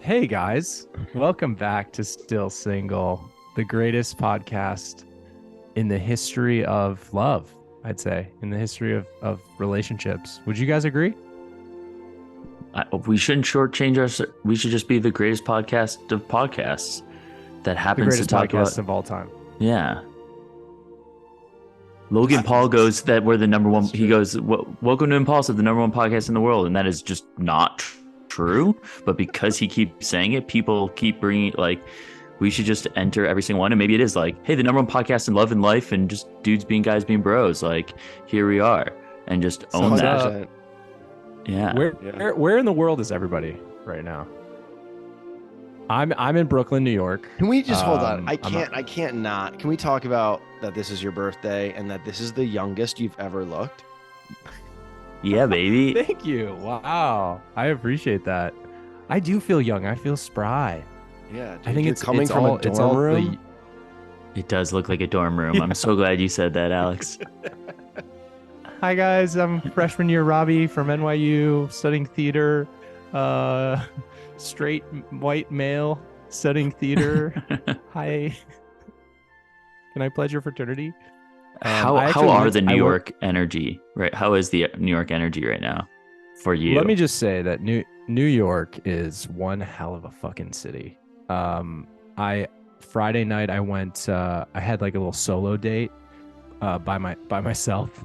Hey guys, welcome back to Still Single, the greatest podcast in the history of love, I'd say, in the history of relationships. Would you guys agree? We shouldn't shortchange us. We should just be the greatest podcast of podcasts that The happens to greatest talk podcast about. of all time. Yeah. Logan I- Paul goes that we're the number one. That's He true. goes, welcome to Impulsive, the number one podcast in the world. And that is just not true. But because he keeps saying it, people keep bringing it like, we should just enter every single one. And maybe it is like, hey, the number one podcast in love and life and just dudes being guys being bros. Like, here we are. And just own Sounds that. 100%. Yeah. Where in the world is everybody right now? I'm in Brooklyn, New York. Can we just hold on? I'm I can't not. Can we talk about that this is your birthday and that this is the youngest you've ever looked? Yeah, baby. Thank you. Wow, I appreciate that. I do feel young. I feel spry. Yeah, dude, I think you're it's coming it's from all, a it's dorm all room. It does look like a dorm room. Yeah. I'm so glad you said that, Alex. Hi guys, I'm freshman year Robbie from NYU studying theater. Straight white male studying theater. Hi. Can I pledge your fraternity? How I actually are went- the New I York energy, right? How is the New York energy right now for you? Let me just say that New York is one hell of a fucking city. I Friday night I went. I had like a little solo date by myself,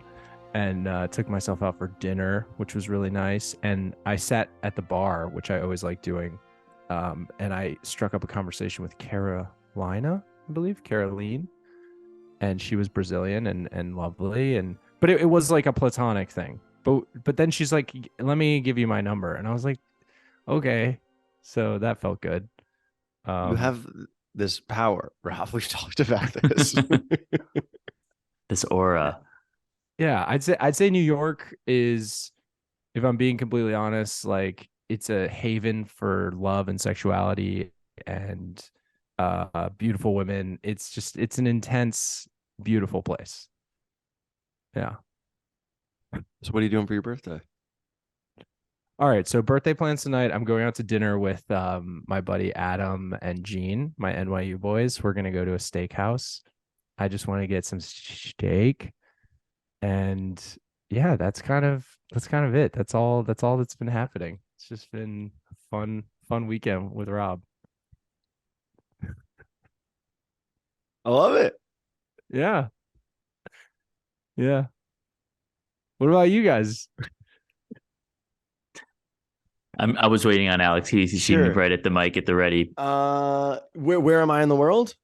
and took myself out for dinner, which was really nice. And I sat at the bar, which I always like doing, and I struck up a conversation with Carolina, I believe, Caroline, and she was Brazilian and lovely, but it was like a platonic thing. But then she's like, "Let me give you my number," and I was like, "Okay," so that felt good. You have this power, Rob. We've talked about this. This aura. Yeah, I'd say New York is, if I'm being completely honest, like it's a haven for love and sexuality and beautiful women. It's an intense, beautiful place. Yeah. So what are you doing for your birthday? All right, so birthday plans tonight. I'm going out to dinner with my buddy Adam and Gene, my NYU boys. We're gonna go to a steakhouse. I just want to get some steak. And yeah, that's kind of it. That's all that's been happening. It's just been a fun weekend with Rob. I love it. Yeah. Yeah. What about you guys? I was waiting on Alex. He seemed Sure. right at the mic at the ready. Where am I in the world?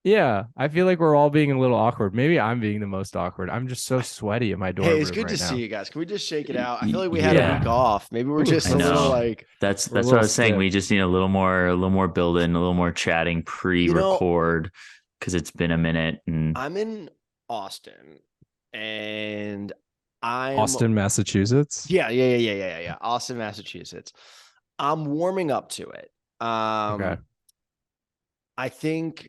Yeah, I feel like we're all being a little awkward. Maybe I'm being the most awkward. I'm just so sweaty in my dorm Hey, it's room good right to now. see you guys. Can we just shake it out? I feel like we had Yeah. a week off. Maybe we're Ooh, just I a little know. like, That's We're a what I little was saying. stiff. We just need a little more building, a little more chatting pre-record because it's been a minute. And I'm in Austin and I'm Austin, Massachusetts. Yeah. Austin, Massachusetts. I'm warming up to it. Okay. I think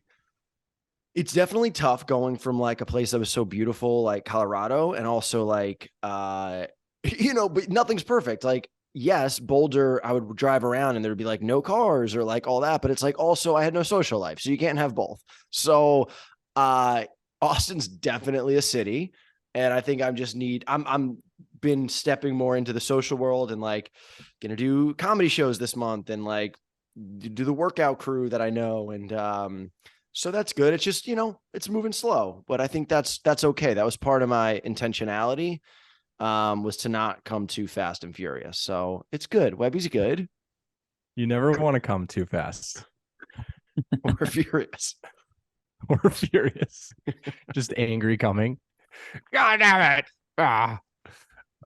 it's definitely tough going from like a place that was so beautiful, like Colorado, and also like but nothing's perfect. Like, yes, Boulder, I would drive around and there'd be like no cars or like all that, but it's like also I had no social life, so you can't have both. So Austin's definitely a city. And I think I'm been stepping more into the social world and like gonna do comedy shows this month and like do the workout crew that I know. And so that's good. It's just, it's moving slow, but I think that's okay. That was part of my intentionality, was to not come too fast and furious. So it's good. Webby's good. You never want to come too fast Or furious. or furious. Just angry coming. God damn it. Ah.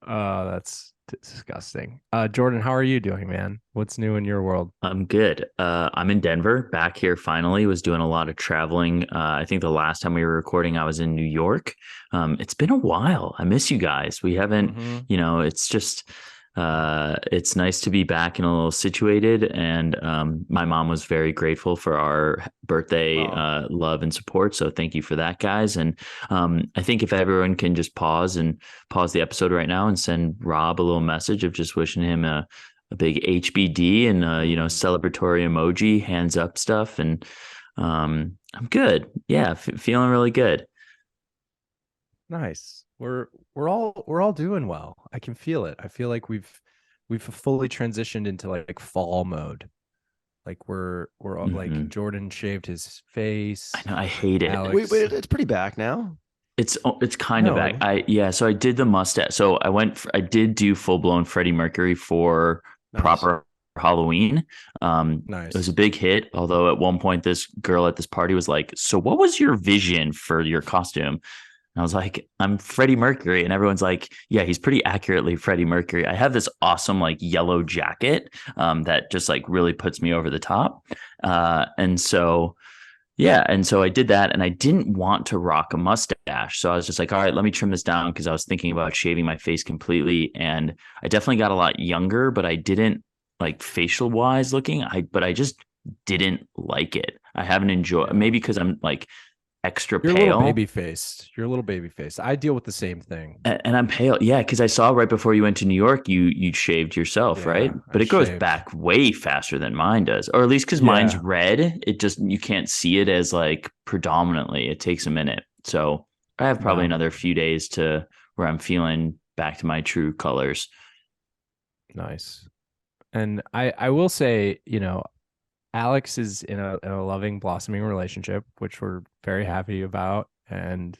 That's disgusting. Jordan, how are you doing, man? What's new in your world? I'm good. I'm in Denver, back here finally. Was doing a lot of traveling. I think the last time we were recording, I was in New York. It's been a while. I miss you guys. We haven't, Mhm. it's just It's nice to be back and a little situated. And my mom was very grateful for our birthday love and support. So thank you for that, guys. And I think if everyone can just pause the episode right now and send Rob a little message of just wishing him a big HBD and celebratory emoji, hands up stuff, and I'm good. Yeah, feeling really good. Nice. We're all doing well. I can feel it. I feel like we've fully transitioned into like fall mode. Like we're all, like Mhm. Jordan shaved his I face. know I hate it. Alex, It's pretty back now. It's kind of no, back. So I did the mustache. So I did do full blown Freddie Mercury for Nice. proper Halloween. It was a nice. big hit. Although at one point this girl at this party was like, "So what was your vision for your costume?" And I was like, "I'm Freddie Mercury," and everyone's like, "Yeah, he's pretty accurately Freddie Mercury." I have this awesome like yellow jacket that just like really puts me over the top, and so. Yeah, and so I did that, and I didn't want to rock a mustache. So I was just like, all right, let me trim this down because I was thinking about shaving my face completely. And I definitely got a lot younger, but I didn't like facial wise looking. But I just didn't like it. I haven't enjoyed, Yeah. maybe because I'm like extra You're a little pale. baby faced. You're a little baby faced. I deal with the same thing. And I'm pale. Yeah, because I saw right before you went to New York, you shaved yourself, right? Yeah, I But it grows shaved. back way faster than mine does. Or at least because mine's Yeah, red, it just you can't see it as like predominantly. It takes a minute. So I have probably no, another few days to where I'm feeling back to my true colors. nice. And I will say, Alex is in a loving, blossoming relationship, which we're very happy about. And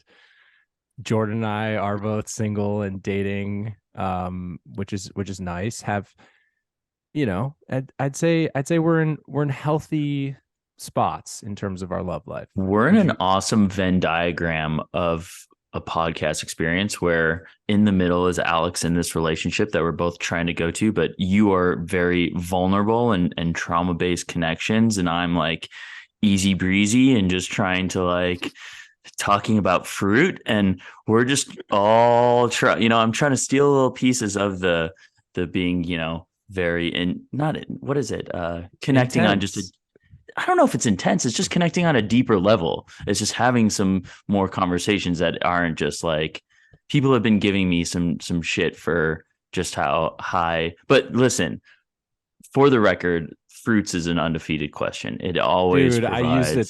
Jordan and I are both single and dating, which is nice. I'd say we're in healthy spots in terms of our love life. We're in Would an you? awesome Venn diagram of a podcast experience where in the middle is Alex in this relationship that we're both trying to go to, but you are very vulnerable and trauma based connections. And I'm like easy breezy and just trying to like talking about fruit. And we're just all I'm trying to steal little pieces of the being, very in not what is it? Connecting on just a Intense. I don't know if it's intense. It's just connecting on a deeper level. It's just having some more conversations that aren't just like people have been giving me some shit for just how high. But listen, for the record, fruits is an undefeated question. It always Dude, provides. I said Oh,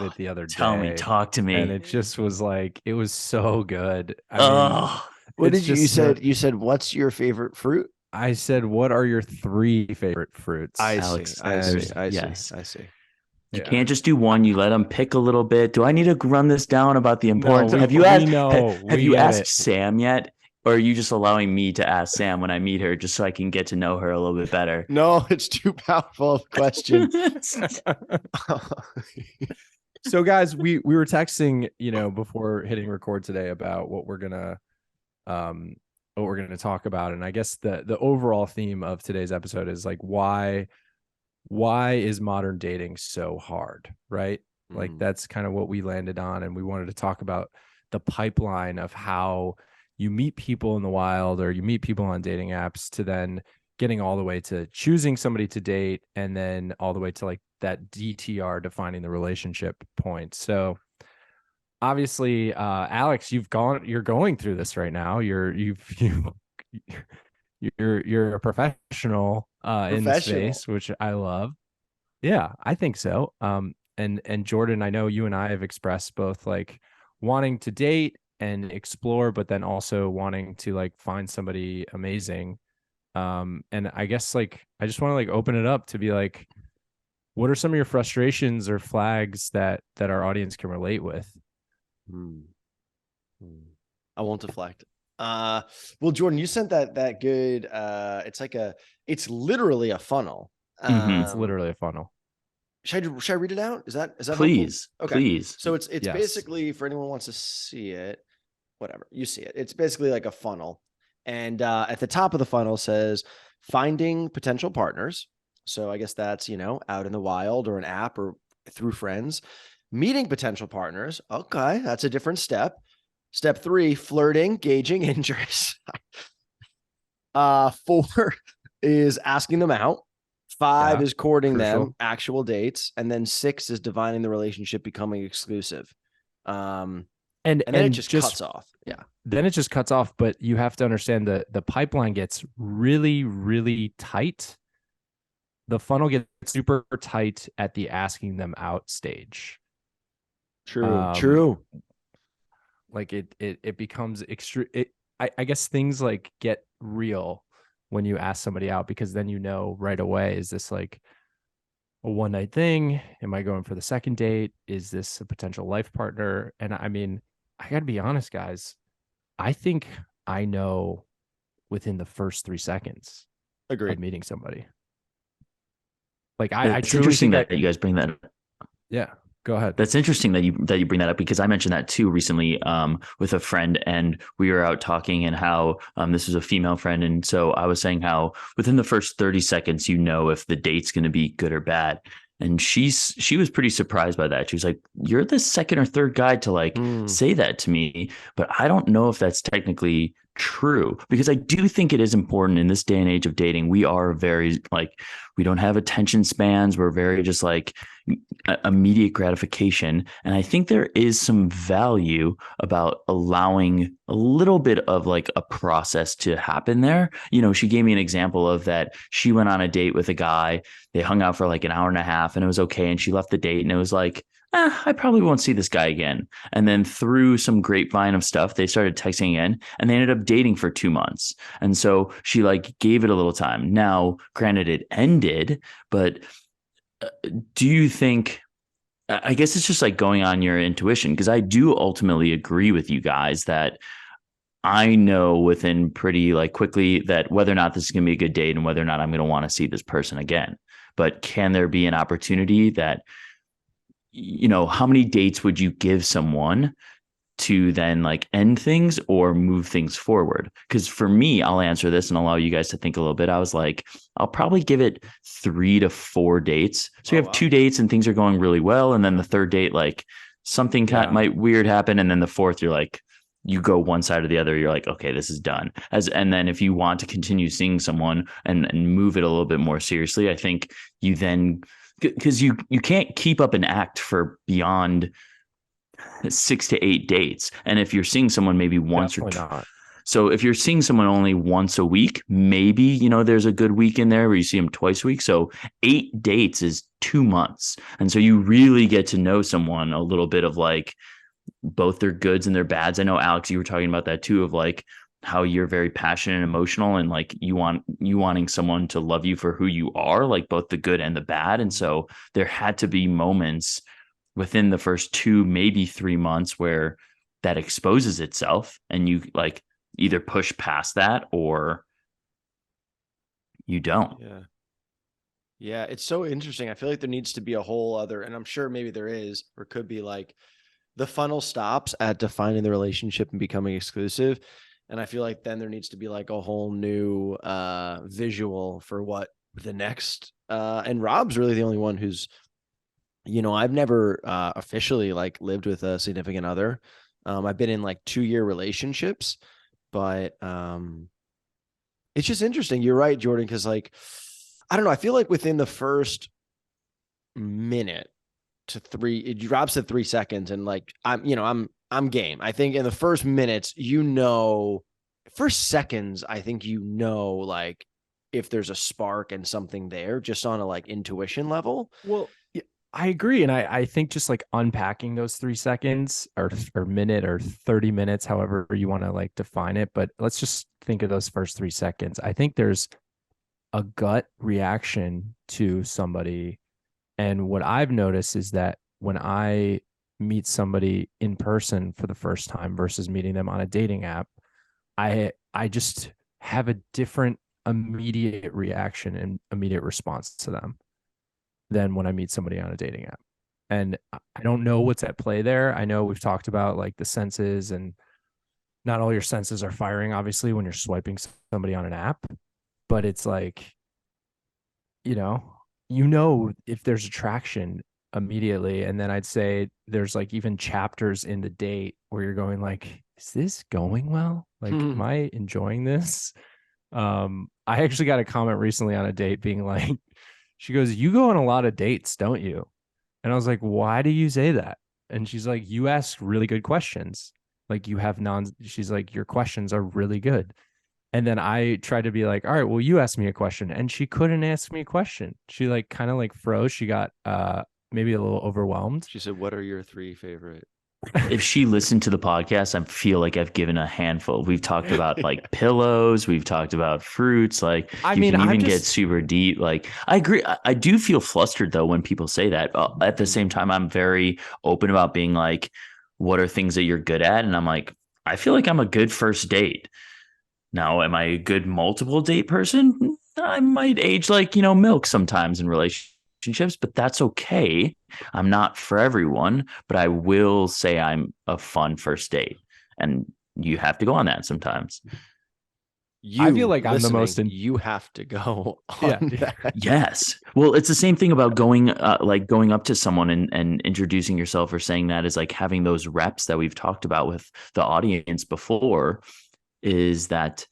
it the other tell me, day, talk to and me. it just was like it was so good. I mean, Oh, What it's did you just said? You said, what's your favorite fruit? I said, what are your three favorite fruits? I see. Alex, I see. there's I see. yes. I see. You Yeah. can't just do one. You let them pick a little bit. Do I need to run this down about the No, importance? we know. Have We you get asked it. Sam yet? Or are you just allowing me to ask Sam when I meet her just so I can get to know her a little bit better? No, it's too powerful of a question. So guys, we were texting, before hitting record today about um what we're gonna talk about. And I guess the overall theme of today's episode is like why is modern dating so hard, right? Like Mm. that's kind of what we landed on, and we wanted to talk about the pipeline of how you meet people in the wild or you meet people on dating apps to then getting all the way to choosing somebody to date and then all the way to like that DTR defining the relationship point. So obviously, Alex, you're going through this right now. You're a professional in the Professional. space, which I love. Yeah, I think so. And Jordan, I know you and I have expressed both like wanting to date and explore, but then also wanting to like find somebody amazing. And I guess like I just want to like open it up to be like, what are some of your frustrations or flags that our audience can relate with? Mm. Mm. I won't deflect. Well, Jordan, you sent that good. It's literally a funnel. Hmm. It's literally a funnel. Should I read it out? Is that helpful? Please, Okay. please. So it's Yes. basically for anyone who wants to see it, whatever you see it. It's basically like a funnel, and at the top of the funnel says finding potential partners. So I guess that's out in the wild or an app or through friends, meeting potential partners. Okay, that's a different step. Step three, flirting, gauging interest. 4 is asking them out. 5 Yeah, is courting them, crucial. actual dates, and then 6 is defining the relationship, becoming exclusive. Um, And and then it and just just cuts off. Yeah. then it just cuts off, but you have to understand the pipeline gets really, really tight. The funnel gets super tight at the asking them out stage. True. Um, True. like it becomes extreme. I guess things like get real when you ask somebody out, because then you know right away, is this like a one night thing? Am I going for the second date? Is this a potential life partner? And I mean, I gotta be honest, guys. I think I know within the first 3 seconds of Agreed. meeting somebody. Like I It's truly interesting think that you guys bring that. yeah, go ahead. That's interesting that you bring that up, because I mentioned that too recently with a friend, and we were out talking, and how this was a female friend, and so I was saying how within the first 30 seconds you know if the date's going to be good or bad. And she was pretty surprised by that. She was like, "You're the second or third guy to like Hmm. say that to me, but I don't know if that's technically true, because I do think it is important in this day and age of dating. We are very like, we don't have attention spans. We're very just like immediate gratification. And I think there is some value about allowing a little bit of like a process to happen there. You know, she gave me an example of that. She went on a date with a guy. They hung out for like an hour and a half, and it was okay. And she left the date, and it was like, I probably won't see this guy again. And then through some grapevine of stuff, they started texting again, and they ended up dating for 2 months. And so she like gave it a little time. Now, granted, it ended, but do you think, I guess it's just like going on your intuition, because I do ultimately agree with you guys that I know within pretty like quickly that whether or not this is going to be a good date and whether or not I'm going to want to see this person again. But can there be an opportunity that, how many dates would you give someone to then like end things or move things forward? Because for me, I'll answer this and allow you guys to think a little bit. I was like, I'll probably give it 3 to 4 dates. So you Oh, have wow. 2 dates and things are going really well, and then the third date, like something Yeah. might weird happen, and then the fourth, you're like, you go one side or the other. You're like, okay, this is done. And then if you want to continue seeing someone and move it a little bit more seriously, I think you then, because you can't keep up an act for beyond 6 to 8 dates. And if you're seeing someone maybe once or Definitely not. so if you're seeing someone only once a week, maybe, there's a good week in there where you see them twice a week. So 8 dates is 2 months. And so you really get to know someone a little bit of like both their goods and their bads. I know, Alex, you were talking about that too, of like how you're very passionate and emotional, and like you wanting someone to love you for who you are, like both the good and the bad. And so there had to be moments within the first 2, maybe 3 months where that exposes itself, and you like either push past that or you don't. Yeah. Yeah. It's so interesting. I feel like there needs to be a whole other, and I'm sure maybe there is, or could be like the funnel stops at defining the relationship and becoming exclusive. And I feel like then there needs to be like a whole new visual for what the next and Rob's really the only one who's, I've never officially like lived with a significant other. I've been in like 2-year relationships, but it's just interesting. You're right, Jordan, because like I don't know, I feel like within the first minute to three, it drops to 3 seconds, and like I'm game. I think in the first minutes, first seconds, I think like if there's a spark and something there, just on a like intuition level. Well, yeah, I agree. And I think just like unpacking those 3 seconds or minute or 30 minutes, however you want to like define it. But let's just think of those first 3 seconds. I think there's a gut reaction to somebody. And what I've noticed is that when I meet somebody in person for the first time versus meeting them on a dating app, I just have a different immediate reaction and immediate response to them than when I meet somebody on a dating app. And I don't know what's at play there. I know we've talked about like the senses, and not all your senses are firing, obviously, when you're swiping somebody on an app, but it's like, you know, if there's attraction immediately. And then I'd say there's like even chapters in the date where you're going like, is this going well? Like, Hmm. am I enjoying this? I actually got a comment recently on a date being like, she goes, "You go on a lot of dates, don't you?" And I was like, "Why do you say that?" And she's like, "You ask really good questions. Like you have she's like, your questions are really good." And then I tried to be like, "All right, well, you ask me a question." And she couldn't ask me a question. She like kind of like froze. She got maybe a little overwhelmed. She said, "What are your 3 favorite?" If she listened to the podcast, I feel like I've given a handful. We've talked about like pillows, we've talked about fruits. Like I you mean, can I'm even get just super deep. Like I agree. I do feel flustered though when people say that. At the same time, I'm very open about being like, what are things that you're good at? And I'm like, I feel like I'm a good first date. Now, am I a good multiple date person? I might age like, milk sometimes in relationships, but that's okay. I'm not for everyone, but I will say I'm a fun first date. And you have to go on that sometimes. I feel You like I'm the listening, most in you have to go yeah. on that. Yes. Well, it's the same thing about going up to someone and introducing yourself or saying that is like having those reps that we've talked about with the audience before is that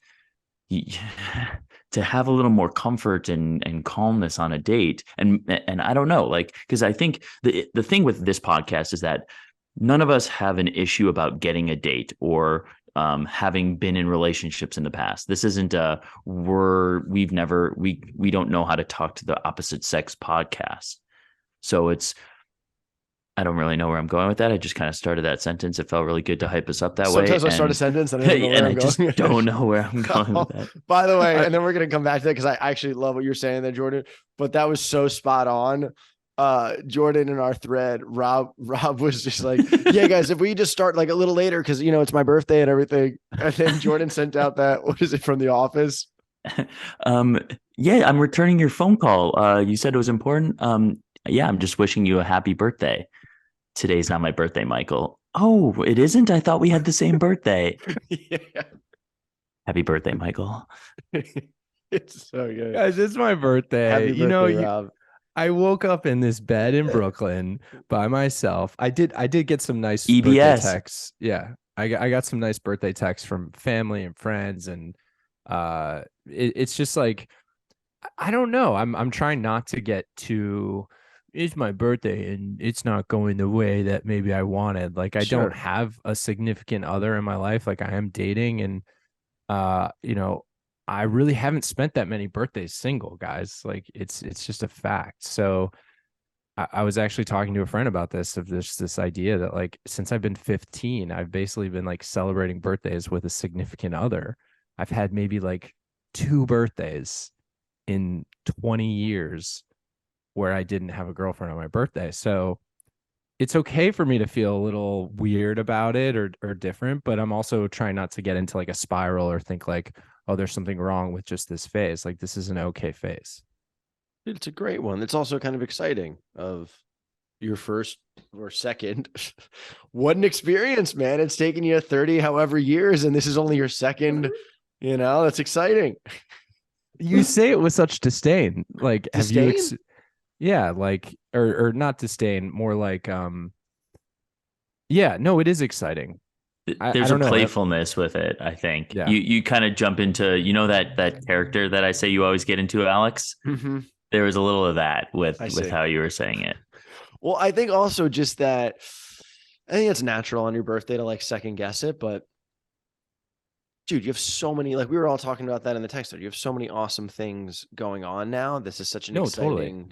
to have a little more comfort and calmness on a date. And I don't know, like, because I think the thing with this podcast is that none of us have an issue about getting a date or having been in relationships in the past. This isn't we don't know how to talk to the opposite sex podcast. So it's I don't really know where I'm going with that. I just kind of started that sentence. It felt really good to hype us up that way. Sometimes I start a sentence and I don't know where And I'm I just going. don't know where I'm going with that. By the way, I, and then we're gonna come back to that because I actually love what you're saying there, Jordan. But that was so spot on. Jordan in our thread, Rob was just like, "Yeah, guys, if we just start like a little later because it's my birthday and everything." And then Jordan sent out that what is it from The Office? um, yeah, I'm returning your phone call. You said it was important. Yeah, I'm just wishing you a happy birthday. Today's not my birthday, Michael. Oh, it isn't? I thought we had the same birthday. Yeah, Happy birthday, Michael. it's so good. guys, it's my birthday. Happy You know, birthday, Rob. I woke up in this bed in Brooklyn by myself. I did get some nice birthday EBS. texts. Yeah. I got some nice birthday texts from family and friends and it's just like I don't know. I'm trying not to get too it's my birthday and it's not going the way that maybe I wanted. Like I don't Sure. have a significant other in my life. Like I am dating and uh, you know, I really haven't spent that many birthdays single, guys. Like it's just a fact. So I was actually talking to a friend about this idea that like since I've been 15, I've basically been like celebrating birthdays with a significant other. I've had maybe like 2 birthdays in 20 years where I didn't have a girlfriend on my birthday. So it's okay for me to feel a little weird about it or different, but I'm also trying not to get into like a spiral or think like, oh, there's something wrong with just this phase. Like this is an okay phase. It's a great one. It's also kind of exciting of your first or second. What an experience, man. It's taken you 30 however years, and this is only your second. That's exciting. You say it with such disdain. Like, have you Disdain? yeah, like or not disdain, more like yeah, no, it is exciting. I There's a don't know. playfulness with it, I think. Yeah. You kind of jump into, that character that I say you always get into, Alex. Mm-hmm. There was a little of that I with see. how you were saying it. Well, I think also just that I think it's natural on your birthday to like second guess it, but dude, you have so many, like we were all talking about that in the text. You have so many awesome things going on now. This is such an No, totally.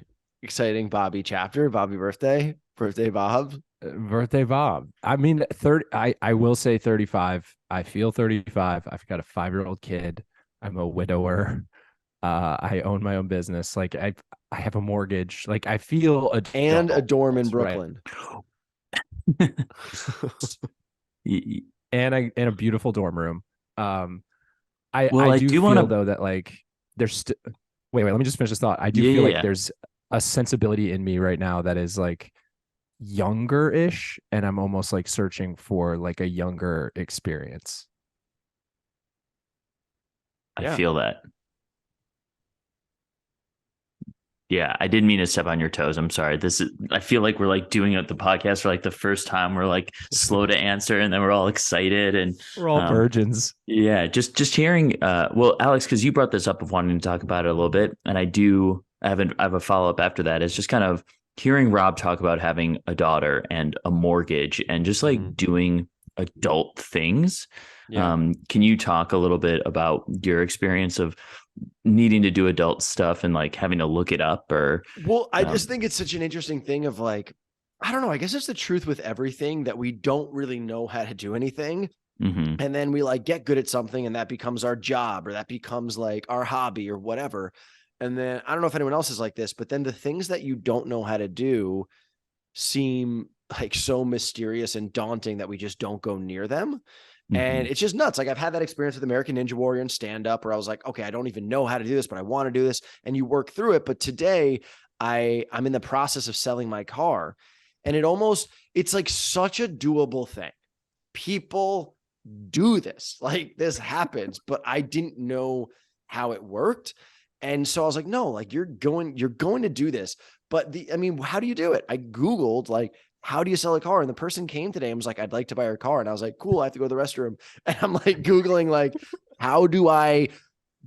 exciting Bobby chapter. Bobby birthday Bob. Birthday Bob. I mean, 30 I will say 35. I feel 35. I've got a 5-year-old kid. I'm a widower. I own my own business. Like I have a mortgage. Like I feel And a adult, dorm in right? Brooklyn. And a beautiful dorm room. I Well, I I do do want feel to. though that like there's wait, let me just finish this thought. I do Yeah, feel yeah, like yeah. there's a sensibility in me right now that is like younger-ish, and I'm almost like searching for like a younger experience. I Yeah. feel that. Yeah, I didn't mean to step on your toes. I'm sorry. I feel like we're like doing it the podcast for like the first time. We're like slow to answer and then we're all excited. And We're all um, virgins. yeah, just hearing, well, Alex, because you brought this up of wanting to talk about it a little bit. And I have a follow up after that. It's just kind of hearing Rob talk about having a daughter and a mortgage and just Mhm. like doing adult things. Yeah. Can you talk a little bit about your experience of needing to do adult stuff and like having to look it up or Well, I just um, think it's such an interesting thing of like, I don't know. I guess it's the truth with everything that we don't really know how to do anything. mhm, And then we like get good at something and that becomes our job or that becomes like our hobby or whatever. And then I don't know if anyone else is like this, but then the things that you don't know how to do seem like so mysterious and daunting that we just don't go near them. And mhm. it's just nuts. Like I've had that experience with American Ninja Warrior and stand up where I was like, okay, I don't even know how to do this, but I want to do this. And you work through it. But today I'm in the process of selling my car. And it's like such a doable thing. People do this. Like this happens, but I didn't know how it worked. And so I was like, no, like you're going to do this. But how do you do it? I Googled like, how do you sell a car? And the person came today and was like, I'd like to buy your car. And I was like, cool, I have to go to the restroom. And I'm like Googling like, how do I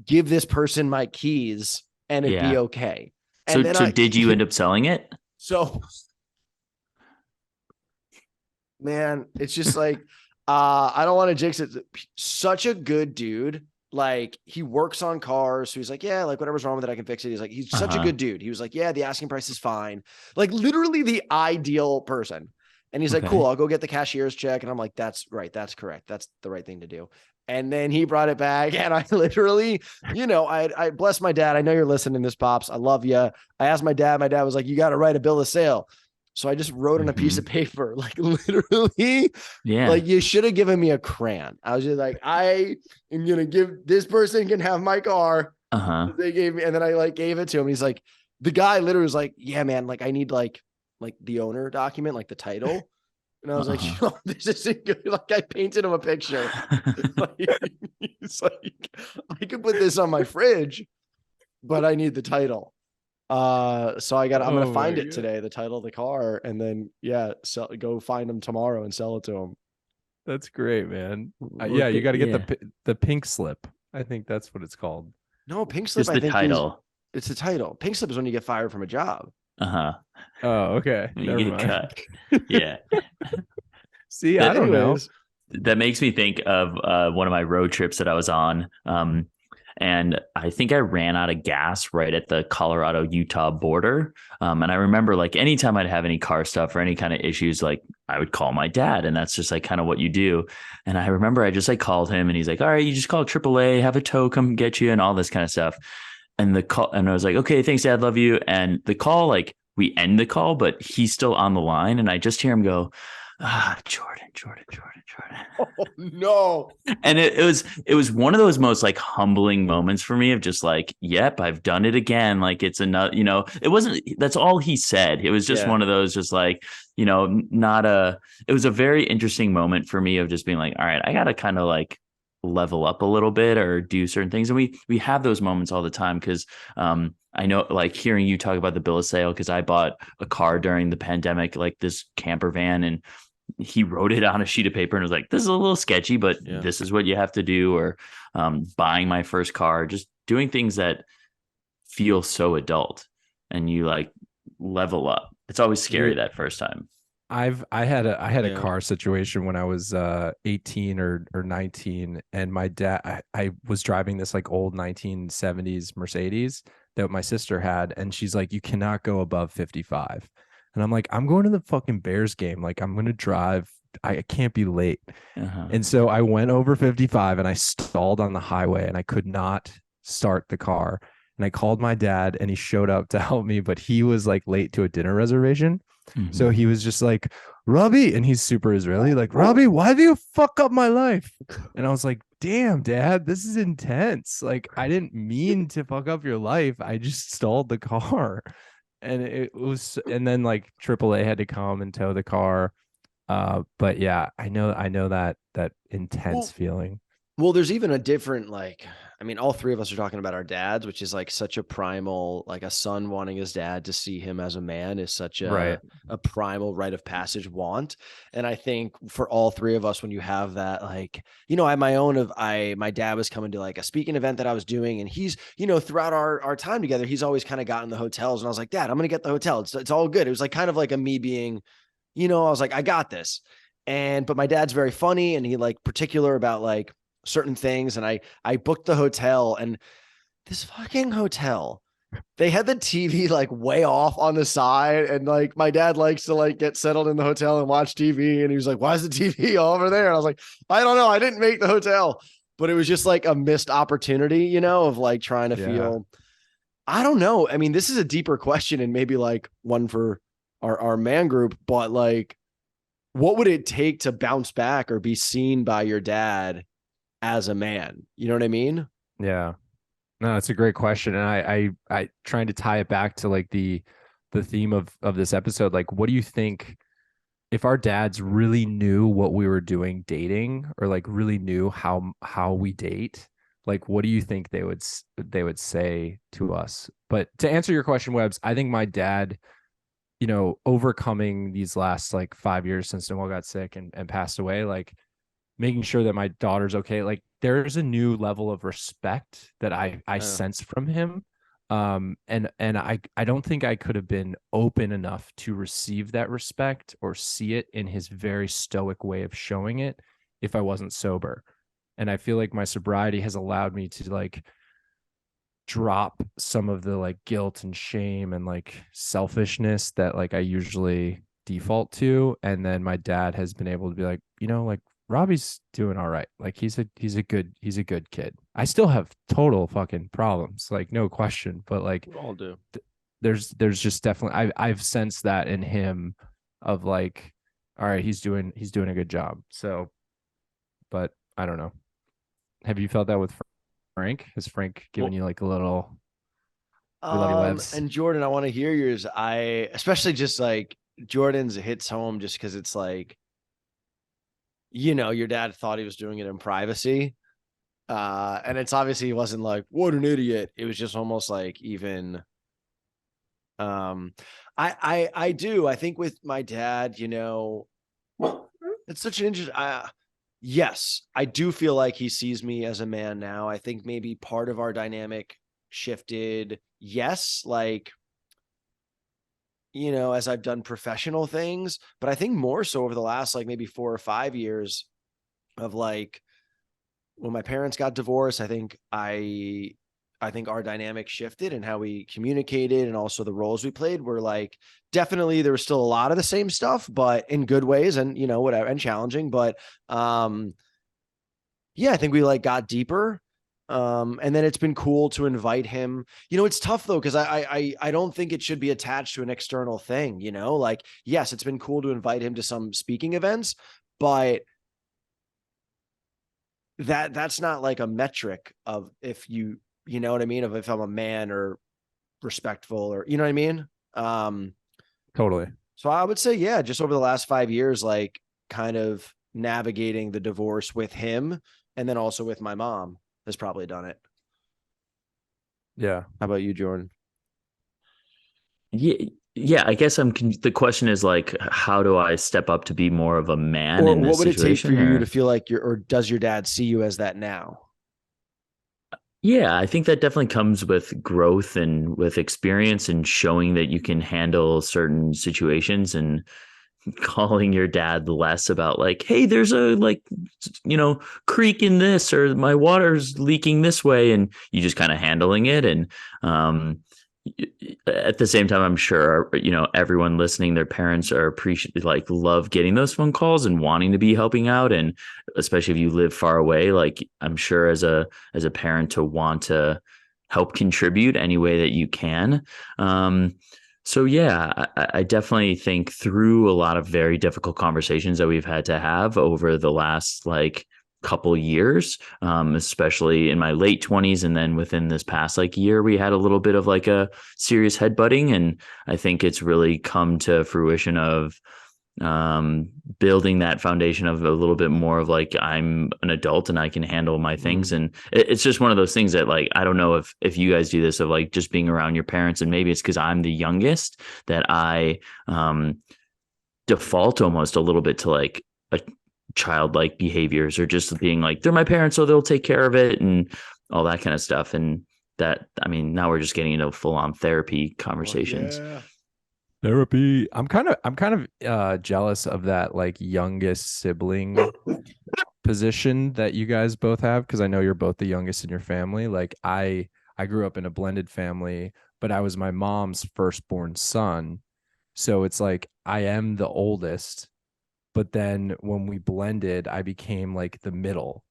give this person my keys and it be Yeah. okay? So And then so did you end up selling it? so man, it's just like I don't want to jinx it. Such a good dude. Like he works on cars. So he's like, yeah, like whatever's wrong with it, I can fix it. He's like, he's such a Uh-huh. good dude. He was like, yeah, the asking price is fine. Like literally the ideal person. And he's like, cool, Okay. I'll go get the cashier's check. And I'm like, that's right. That's correct. That's the right thing to do. And then he brought it back. And I literally, I bless my dad. I know you're listening to this, Pops. I love you. I asked my dad. My dad was like, you got to write a bill of sale. So I just wrote on a piece of Mhm. paper, like literally, Yeah. like you should have given me a crayon. I was just like, I am gonna give this person can have my car. Uh-huh. They gave me, and then I like gave it to him. He's like, the guy literally was like, yeah, man, like I need like the owner document, like the title. And I was like, Uh-huh. this isn't good. Like I painted him a picture. Like, he's like, I could put this on my fridge, but I need the title. I'm gonna Oh my find it god. today, the title of the car, and then go find them tomorrow and sell it to them. That's great, man. Yeah, Look you at got to get yeah. the pink slip. I think that's what it's called. No, pink slip, Just I the think is title. it's the title. Pink slip is when you get fired from a job. Uh-huh. Oh, okay. You Never get mind. cut. Yeah. See, I That don't know. Anyways, that makes me think of one of my road trips that I was on. And I think I ran out of gas right at the Colorado Utah border. And I remember like anytime I'd have any car stuff or any kind of issues, like I would call my dad, and that's just like kind of what you do. And I remember I just like called him and he's like, all right, you just call AAA, have a tow come get you and all this kind of stuff. And the call, and I was like, okay, thanks, Dad, love you. And the call, like we end the call, but he's still on the line. And I just hear him go, Jordan, Jordan, Jordan, Jordan. oh no. And it was one of those most like humbling moments for me of just like, yep, I've done it again. Like it's another, it wasn't, that's all he said. It was just Yeah. one of those just like, not it was a very interesting moment for me of just being like, all right, I got to kind of like level up a little bit or do certain things. And we have those moments all the time. Cause I know like hearing you talk about the bill of sale, cause I bought a car during the pandemic, like this camper van, and he wrote it on a sheet of paper and was like, this is a little sketchy, but Yeah. this is what you have to do. Or buying my first car, just doing things that feel so adult and you like level up. It's always scary Dude, that first time. I had a Yeah. car situation when I was 18 or 19, and my dad I was driving this like old 1970s Mercedes that my sister had, and she's like, you cannot go above 55. And I'm like, I'm going to the fucking Bears game. Like I'm gonna drive. I can't be late. Uh-huh. And so I went over 55 and I stalled on the highway and I could not start the car. And I called my dad and he showed up to help me, but he was like late to a dinner reservation. So Mhm. he was just like, Robbie, and he's super Israeli, like, Robbie, why do you fuck up my life? And I was like, damn, dad, this is intense. Like, I didn't mean to fuck up your life. I just stalled the car. And it was, and then like AAA had to come and tow the car. But yeah, I know that intense Well, feeling. Well, there's even a different, like, I mean, all three of us are talking about our dads, which is like such a primal, like a son wanting his dad to see him as a man is such Right. a primal rite of passage want. And I think for all three of us, when you have that, like, I had my own my dad was coming to like a speaking event that I was doing, and he's, throughout our time together, he's always kind of gotten the hotels, and I was like, Dad, I'm gonna get the hotel. It's all good. It was like kind of like a me being, I was like, I got this. But my dad's very funny, and he like particular about like certain things. And I booked the hotel, and this fucking hotel, they had the TV like way off on the side. And like my dad likes to like get settled in the hotel and watch TV. And he was like, why is the TV over there? And I was like, I don't know. I didn't make the hotel. But it was just like a missed opportunity, of like trying to Yeah. feel, I don't know. I mean, this is a deeper question and maybe like one for our man group, but like, what would it take to bounce back or be seen by your dad as a man? You know what I mean? Yeah. No, it's a great question. And I trying to tie it back to like the theme of this episode. Like, what do you think if our dads really knew what we were doing dating, or like really knew how we date? Like, what do you think they would say to us? But to answer your question, Webbs, I think my dad, overcoming these last like 5 years since Noel got sick and passed away, like making sure that my daughter's okay. Like there's a new level of respect that I sense from him. And I don't think I could have been open enough to receive that respect or see it in his very stoic way of showing it if I wasn't sober. And I feel like my sobriety has allowed me to like drop some of the like guilt and shame and like selfishness that like I usually default to. And then my dad has been able to be like, like Robbie's doing all right. Like he's a good kid. I still have total fucking problems, like no question. But like We all do. there's just definitely I've sensed that in him of like, all right, he's doing a good job. So, but I don't know. Have you felt that with Frank? Has Frank given Well, you like a little we love you, Webs? And Jordan, I want to hear yours. I especially just like Jordan's hits home just because it's like, your dad thought he was doing it in privacy. And it's obviously he wasn't like, what an idiot. It was just almost like even I do. I think with my dad, it's such an interesting yes, I do feel like he sees me as a man now. I think maybe part of our dynamic shifted. Yes, like, as I've done professional things, but I think more so over the last like maybe 4 or 5 years of like when my parents got divorced, I think our dynamic shifted and how we communicated and also the roles we played were like definitely there was still a lot of the same stuff, but in good ways and whatever and challenging. But yeah, I think we like got deeper. And then it's been cool to invite him. It's tough though, because I don't think it should be attached to an external thing, like, yes, it's been cool to invite him to some speaking events, but that's not like a metric of if you know what I mean, of if I'm a man or respectful or you know what I mean. Totally. So I would say, yeah, just over the last 5 years, like kind of navigating the divorce with him and then also with my mom has probably done it. Yeah. How about you, Jordan? yeah, yeah. I guess the question is like, how do I step up to be more of a man Or in what this would it take for situation? you to Or feel like or does your dad see you as that now? yeah, I think that definitely comes with growth and with experience and showing that you can handle certain situations and calling your dad less about like, hey, there's a like, creek in this or my water's leaking this way, and you just kind of handling it. And um, at the same time, I'm sure everyone listening, their parents are appreciate like love getting those phone calls and wanting to be helping out, and especially if you live far away, like I'm sure as a parent to want to help contribute any way that you can. So yeah, I definitely think through a lot of very difficult conversations that we've had to have over the last like couple years, especially in my late 20s, and then within this past like year, we had a little bit of like a serious headbutting, and I think it's really come to fruition of building that foundation of a little bit more of like I'm an adult and I can handle my things. And it's just one of those things that like I don't know if you guys do this of like just being around your parents, and maybe it's because I'm the youngest that I default almost a little bit to like a childlike behaviors, or just being like they're my parents so they'll take care of it and all that kind of stuff. And that, I mean, now we're just getting into full on therapy conversations. Yeah. Therapy. I'm kind of jealous of that like youngest sibling position that you guys both have, because I know you're both the youngest in your family. Like I grew up in a blended family, but I was my mom's firstborn son. So it's like I am the oldest, but then when we blended, I became like the middle.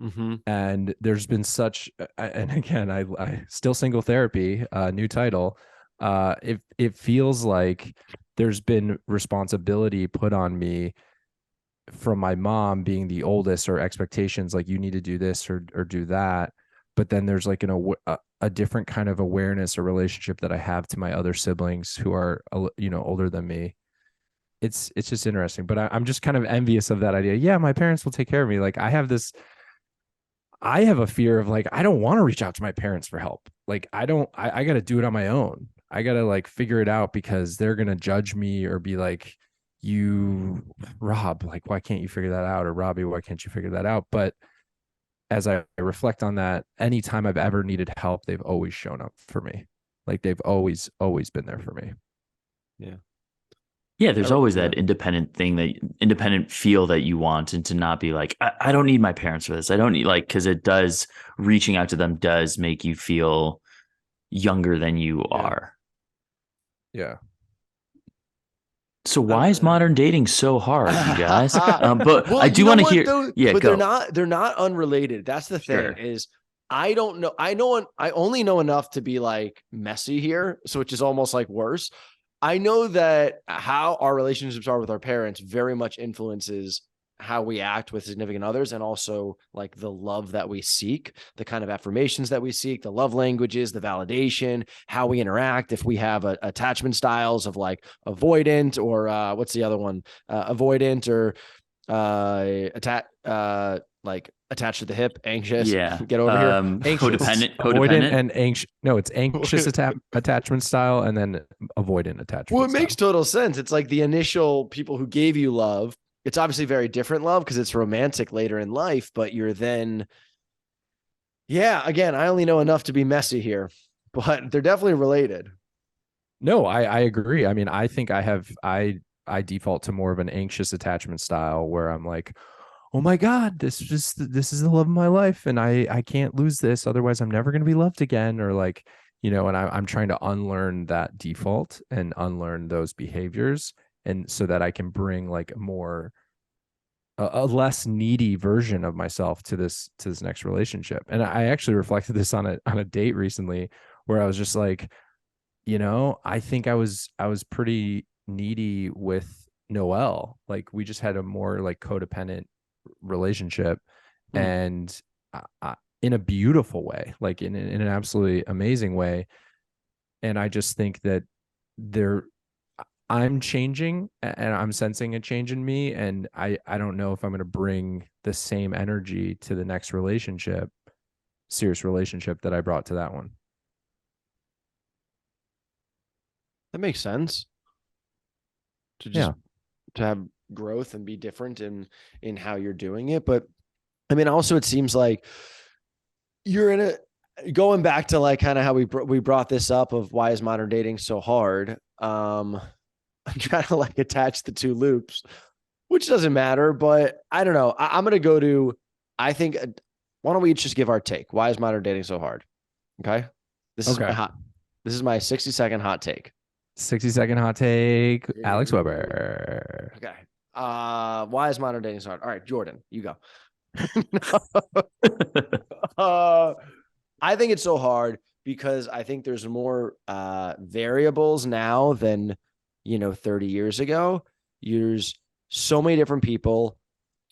Mm-hmm. And there's been such and again, I still single therapy, new title. It feels like there's been responsibility put on me from my mom being the oldest, or expectations like you need to do this or do that. But then there's like a different kind of awareness or relationship that I have to my other siblings who are older than me. It's just interesting, but I'm just kind of envious of that idea. Yeah, my parents will take care of me. Like I have a fear of like I don't want to reach out to my parents for help. Like I got to do it on my own. I got to like figure it out because they're going to judge me or be like, you, Rob, like why can't you figure that out, or Robbie, why can't you figure that out? But as I reflect on that, anytime I've ever needed help, they've always shown up for me. Like they've always been there for me. Yeah. Yeah, there's always Yeah. that independent feel that you want, and to not be like, I don't need my parents for this. I don't need, like, because it does, reaching out to them does make you feel younger than you Yeah. are. Yeah. So why is modern dating so hard, you guys? But Well, I you do know want to what hear. though? Yeah, But go. they're not unrelated. That's the thing Sure. is I don't know. I only know enough to be like messy here. So which is almost like worse. I know that how our relationships are with our parents very much influences how we act with significant others, and also like the love that we seek, the kind of affirmations that we seek, the love languages, the validation, how we interact. If we have attachment styles of like avoidant or what's the other one? Avoidant or like attached to the hip, anxious, Yeah. get over here, anxious. Codependent. Avoidant Codependent. and anxious. No, it's anxious attachment style, and then avoidant Well, attachment it makes style. total sense. It's like the initial people who gave you love. It's obviously very different love because it's romantic later in life, but you're then, yeah, again, I only know enough to be messy here, but they're definitely related. No, I agree. I mean, I think I default to more of an anxious attachment style where I'm like, oh my God, this is the love of my life, and I can't lose this. Otherwise, I'm never gonna be loved again. Or like, and I'm trying to unlearn that default and unlearn those behaviors, and so that I can bring like a less needy version of myself to this next relationship. And I actually reflected this on a date recently where I was just like, I think I was pretty needy with Noelle. Like we just had a more like codependent relationship, Hmm. and in a beautiful way, like in an absolutely amazing way. And I just think that there I'm changing, and I'm sensing a change in me, and I don't know if I'm going to bring the same energy to the next serious relationship that I brought to that one. That makes sense to just Yeah. to have growth and be different in how you're doing it. But I mean, also it seems like you're in a going back to like kind of how we brought this up of why is modern dating so hard. I'm trying to like attach the two loops, which doesn't matter, but I don't know. I'm gonna go to. I think. Why don't we each just give our take? Why is modern dating so hard? Okay, this is my Okay. hot. This is my 60-second hot take. 60-second hot take, Alex Weber. Okay. Why is modern dating so hard? All right, Jordan, you go. uh, I think it's so hard because I think there's more variables now than 30 years ago. There's so many different people,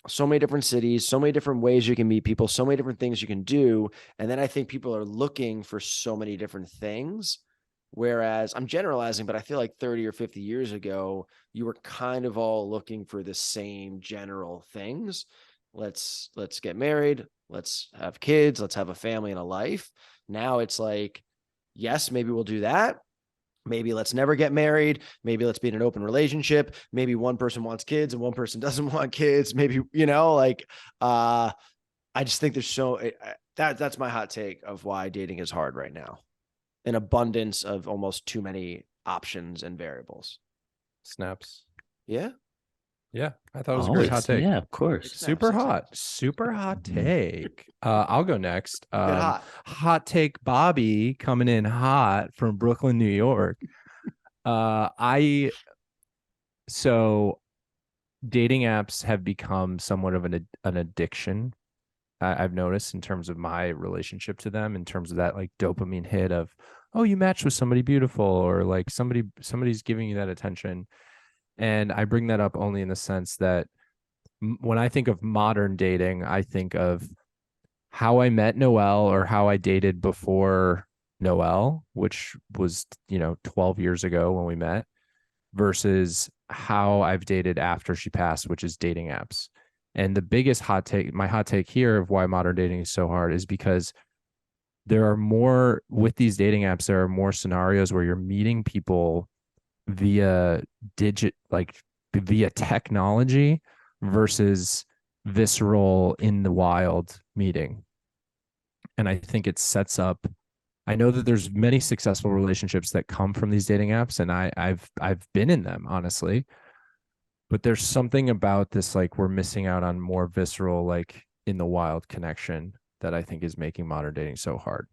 so many different cities, so many different ways you can meet people, so many different things you can do. And then I think people are looking for so many different things Whereas I'm generalizing, but I feel like 30 or 50 years ago, you were kind of all looking for the same general things. Let's get married, let's have kids, let's have a family and a life. Now it's like, yes, maybe we'll do that. Maybe let's never get married. Maybe let's be in an open relationship. Maybe one person wants kids and one person doesn't want kids. Maybe, I just think there's that's my hot take of why dating is hard right now. An abundance of almost too many options and variables. Snaps. Yeah. Yeah, I thought it was a great hot take. Yeah, of course. Super hot. Super hot take. I'll go next. Get hot. Hot take Bobby coming in hot from Brooklyn, New York. So dating apps have become somewhat of an addiction. I've noticed in terms of my relationship to them, in terms of that like dopamine hit of, oh, you matched with somebody beautiful, or like somebody's giving you that attention. And I bring that up only in the sense that when I think of modern dating, I think of how I met Noelle or how I dated before Noelle, which was, 12 years ago when we met, versus how I've dated after she passed, which is dating apps. And the biggest my hot take here of why modern dating is so hard is because there are more, with these dating apps, there are more scenarios where you're meeting people via via technology versus visceral in the wild meeting. And I think it sets up, I know that there's many successful relationships that come from these dating apps, and I've been in them, honestly. But there's something about this, like we're missing out on more visceral, like in the wild connection that I think is making modern dating so hard.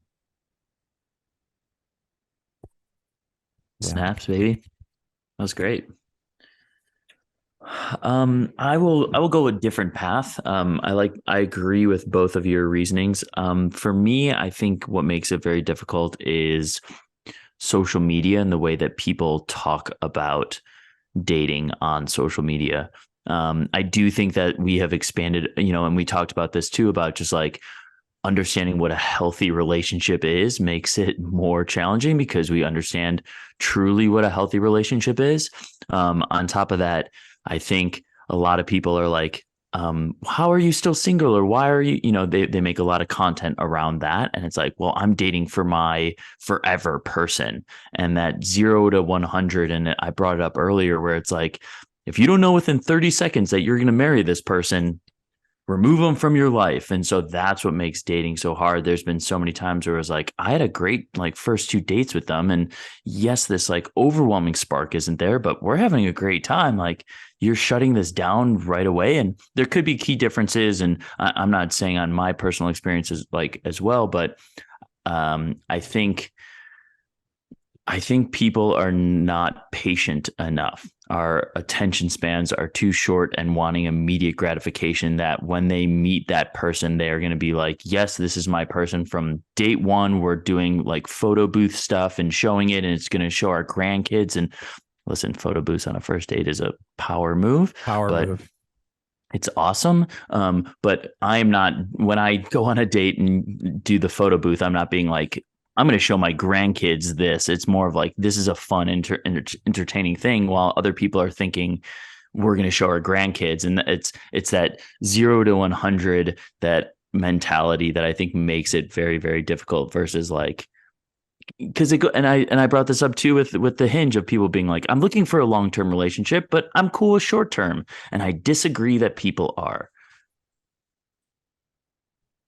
Snaps, baby. That was great. I will go a different path. I agree with both of your reasonings. For me, I think what makes it very difficult is social media and the way that people talk about dating on social media. I do think that we have expanded, and we talked about this too, about just like understanding what a healthy relationship is makes it more challenging because we understand truly what a healthy relationship is. On top of that, I think a lot of people are like, how are you still single? Or why are you, they make a lot of content around that. And it's like, well, I'm dating for my forever person. And that 0 to 100. And I brought it up earlier where it's like, if you don't know within 30 seconds that you're going to marry this person, remove them from your life. And so that's what makes dating so hard. There's been so many times where it was like, I had a great like first 2 dates with them. And yes, this like overwhelming spark isn't there, but we're having a great time. Like you're shutting this down right away. And there could be key differences. And I'm not saying on my personal experiences like as well, but I think people are not patient enough. Our attention spans are too short and wanting immediate gratification that when they meet that person, they are going to be like, yes, this is my person from date one. We're doing like photo booth stuff and showing it, and it's going to show our grandkids. And listen, photo booths on a first date is a power move. It's awesome. But I'm not, when I go on a date and do the photo booth, I'm not being like, I'm going to show my grandkids this. It's more of like, this is a fun, entertaining thing, while other people are thinking we're going to show our grandkids. And it's that 0 to 100, that mentality that I think makes it very, very difficult versus like, because I brought this up too with the Hinge of people being like, I'm looking for a long-term relationship, but I'm cool with short-term. And I disagree that people are.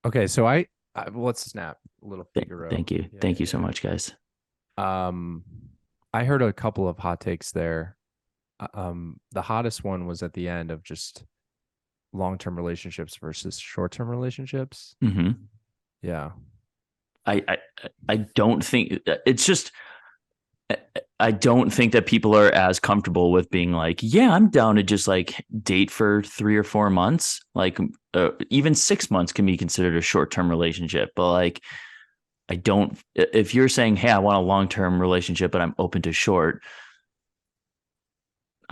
Okay. So let's snap a little Figaro. Thank you. Thank you so much, guys. I heard a couple of hot takes there. The hottest one was at the end of just long-term relationships versus short-term relationships. Mm-hmm. Yeah. I don't think it's just, I don't think that people are as comfortable with being like, yeah, I'm down to just like date for 3 or 4 months. Like even 6 months can be considered a short-term relationship. But like, if you're saying, hey, I want a long-term relationship, but I'm open to short.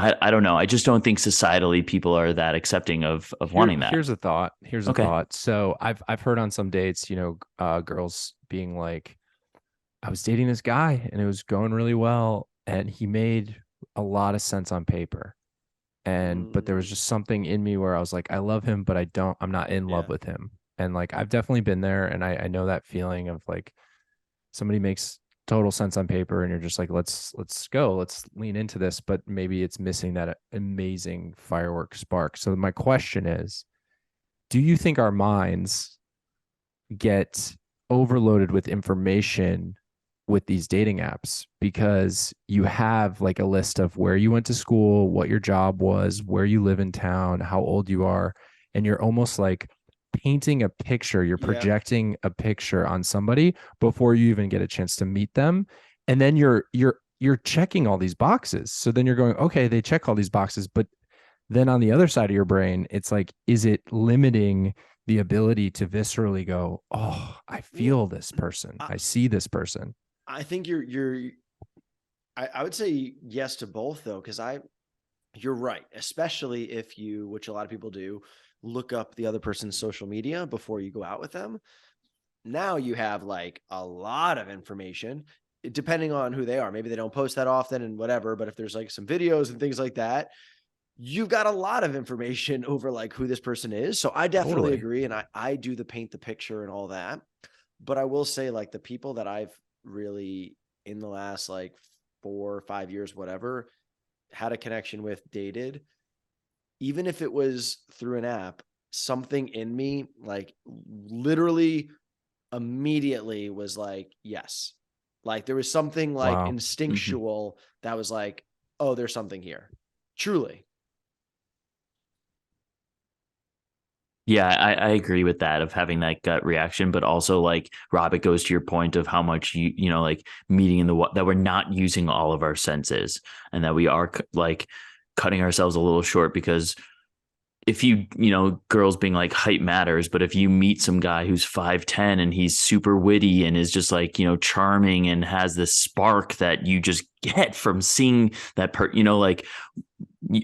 I don't know. I just don't think societally people are that accepting of wanting that. Here's a thought. Thought. So I've heard on some dates, girls being like, I was dating this guy and it was going really well and he made a lot of sense on paper. And but there was Mm, just something in me where I was like, I love him, but I'm not in love yeah. with him. And like I've definitely been there and I know that feeling of like somebody makes total sense on paper and you're just like, let's go, let's lean into this, but maybe it's missing that amazing firework spark. So my question is, do you think our minds get overloaded with information with these dating apps because you have like a list of where you went to school, what your job was, where you live in town, how old you are, and you're almost like painting a picture, you're Yeah. projecting a picture on somebody before you even get a chance to meet them. And then you're checking all these boxes. So then you're going, okay, they check all these boxes, but then on the other side of your brain, it's like, is it limiting the ability to viscerally go, oh, I Well, feel this person. I, I see this person. I think I would say yes to both though, because you're right, especially if you, which a lot of people do, look up the other person's social media before you go out with them. Now you have like a lot of information depending on who they are. Maybe they don't post that often and whatever, but if there's like some videos and things like that, you've got a lot of information over like who this person is. So I definitely Totally. agree. And I do the paint the picture and all that. But I will say, like, the people that I've really in the last like 4 or 5 years, whatever, had a connection with, dated, even if it was through an app, something in me, like, literally immediately was like, yes. Like, there was something like Wow. Hmm. instinctual that was like, oh, there's something here. Truly. Yeah, I agree with that of having that gut reaction, but also like Rob, it goes to your point of how much you know like meeting in the that we're not using all of our senses and that we are like cutting ourselves a little short because if you know girls being like height matters, but if you meet some guy who's 5'10" and he's super witty and is just like charming and has this spark that you just get from seeing that like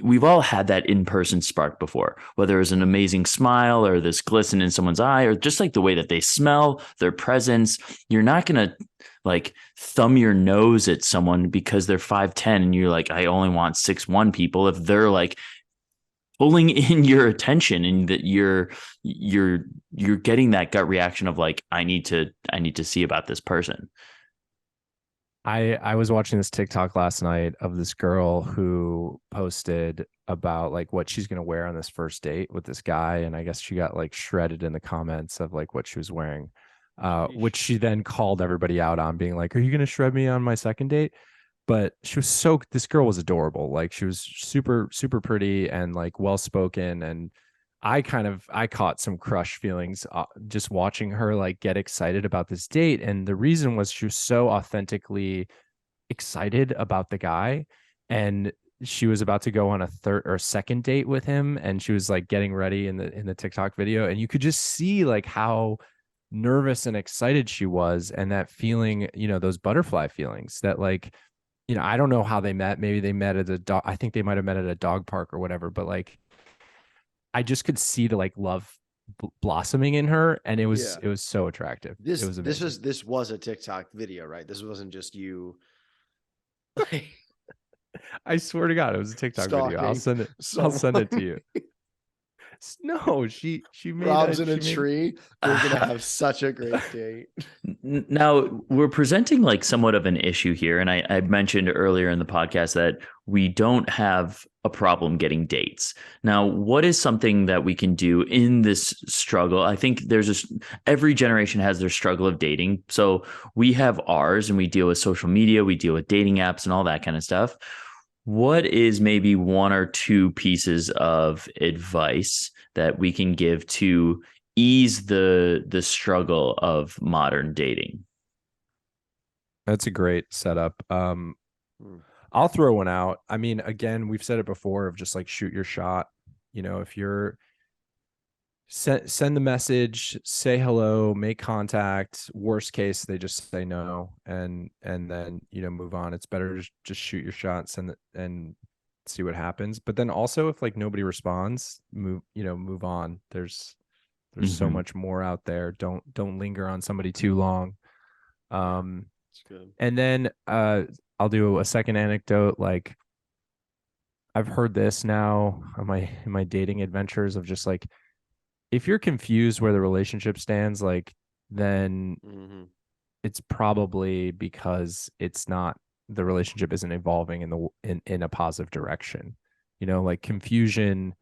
we've all had that in-person spark before, whether it's an amazing smile or this glisten in someone's eye or just like the way that they smell, their presence. You're not going to like thumb your nose at someone because they're 5'10" and you're like, I only want 6'1" people if they're like pulling in your attention and that you're getting that gut reaction of like, I need to see about this person. I was watching this TikTok last night of this girl who posted about like what she's gonna wear on this first date with this guy, and I guess she got like shredded in the comments of like what she was wearing, which she then called everybody out on, being like, "Are you gonna shred me on my second date?" But she was so this girl was adorable. Like she was super pretty and like well spoken, and I caught some crush feelings just watching her like get excited about this date. And the reason was she was so authentically excited about the guy, and she was about to go on a third or second date with him, and she was like getting ready in the TikTok video, and you could just see like how nervous and excited she was, and that feeling, those butterfly feelings that like, I don't know how they met. Maybe they met at a dog. I think they might have met at a dog park or whatever, but like I just could see the like love blossoming in her, and it was Yeah. it was so attractive. It This was this amazing. was this was a TikTok video, right? This wasn't just you like I swear to God, it was a TikTok video. I'll stalking send it. I'll send it to someone. you. No, she made Rob's a in a she made tree. They're gonna have such a great date. Now we're presenting like somewhat of an issue here, and I mentioned earlier in the podcast that we don't have a problem getting dates. Now, what is something that we can do in this struggle? I think there's just every generation has their struggle of dating. So we have ours, and we deal with social media, we deal with dating apps, and all that kind of stuff. What is maybe one or two pieces of advice that we can give to ease the struggle of modern dating? That's a great setup. Hmm. I'll throw one out. I mean, again, we've said it before of just like shoot your shot. If you're send the message, say hello, make contact. Worst case, they just say no, and then move on. It's better to just shoot your shot, send it, and see what happens. But then also, if like nobody responds, move on. There's so Mm-hmm. much more out there. Don't linger on somebody too long. Yeah. It's good. And then I'll do a second anecdote. Like I've heard this now on my dating adventures of just like if you're confused where the relationship stands, like then Mm-hmm. it's probably because it's not the relationship isn't evolving in a positive direction. You know, like confusion.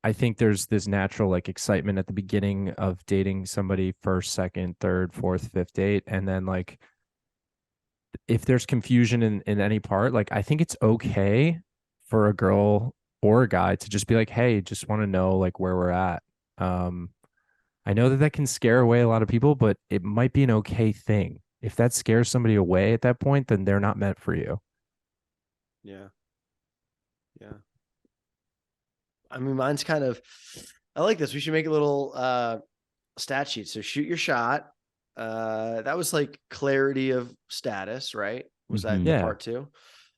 I think there's this natural like excitement at the beginning of dating somebody first, second, third, fourth, fifth date. And then like if there's confusion in any part, like I think it's okay for a girl or a guy to just be like, hey, just want to know like where we're at. Um, I know that that can scare away a lot of people, but it might be an okay thing. If that scares somebody away at that point, then they're not meant for you. Yeah. Yeah. I mean, mine's kind of, I like this. We should make a little stat sheet. So shoot your shot. That was like clarity of status, right? Was that Hmm. the Yeah. part two?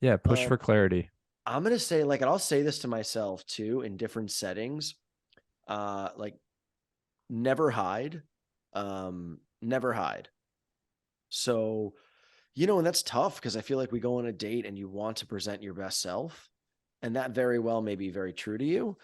Yeah. Push Um, for clarity. I'm gonna say, like, and I'll say this to myself too in different settings. Like never hide. Never hide. So, and that's tough because I feel like we go on a date and you want to present your best self. And that very well may be very true to you.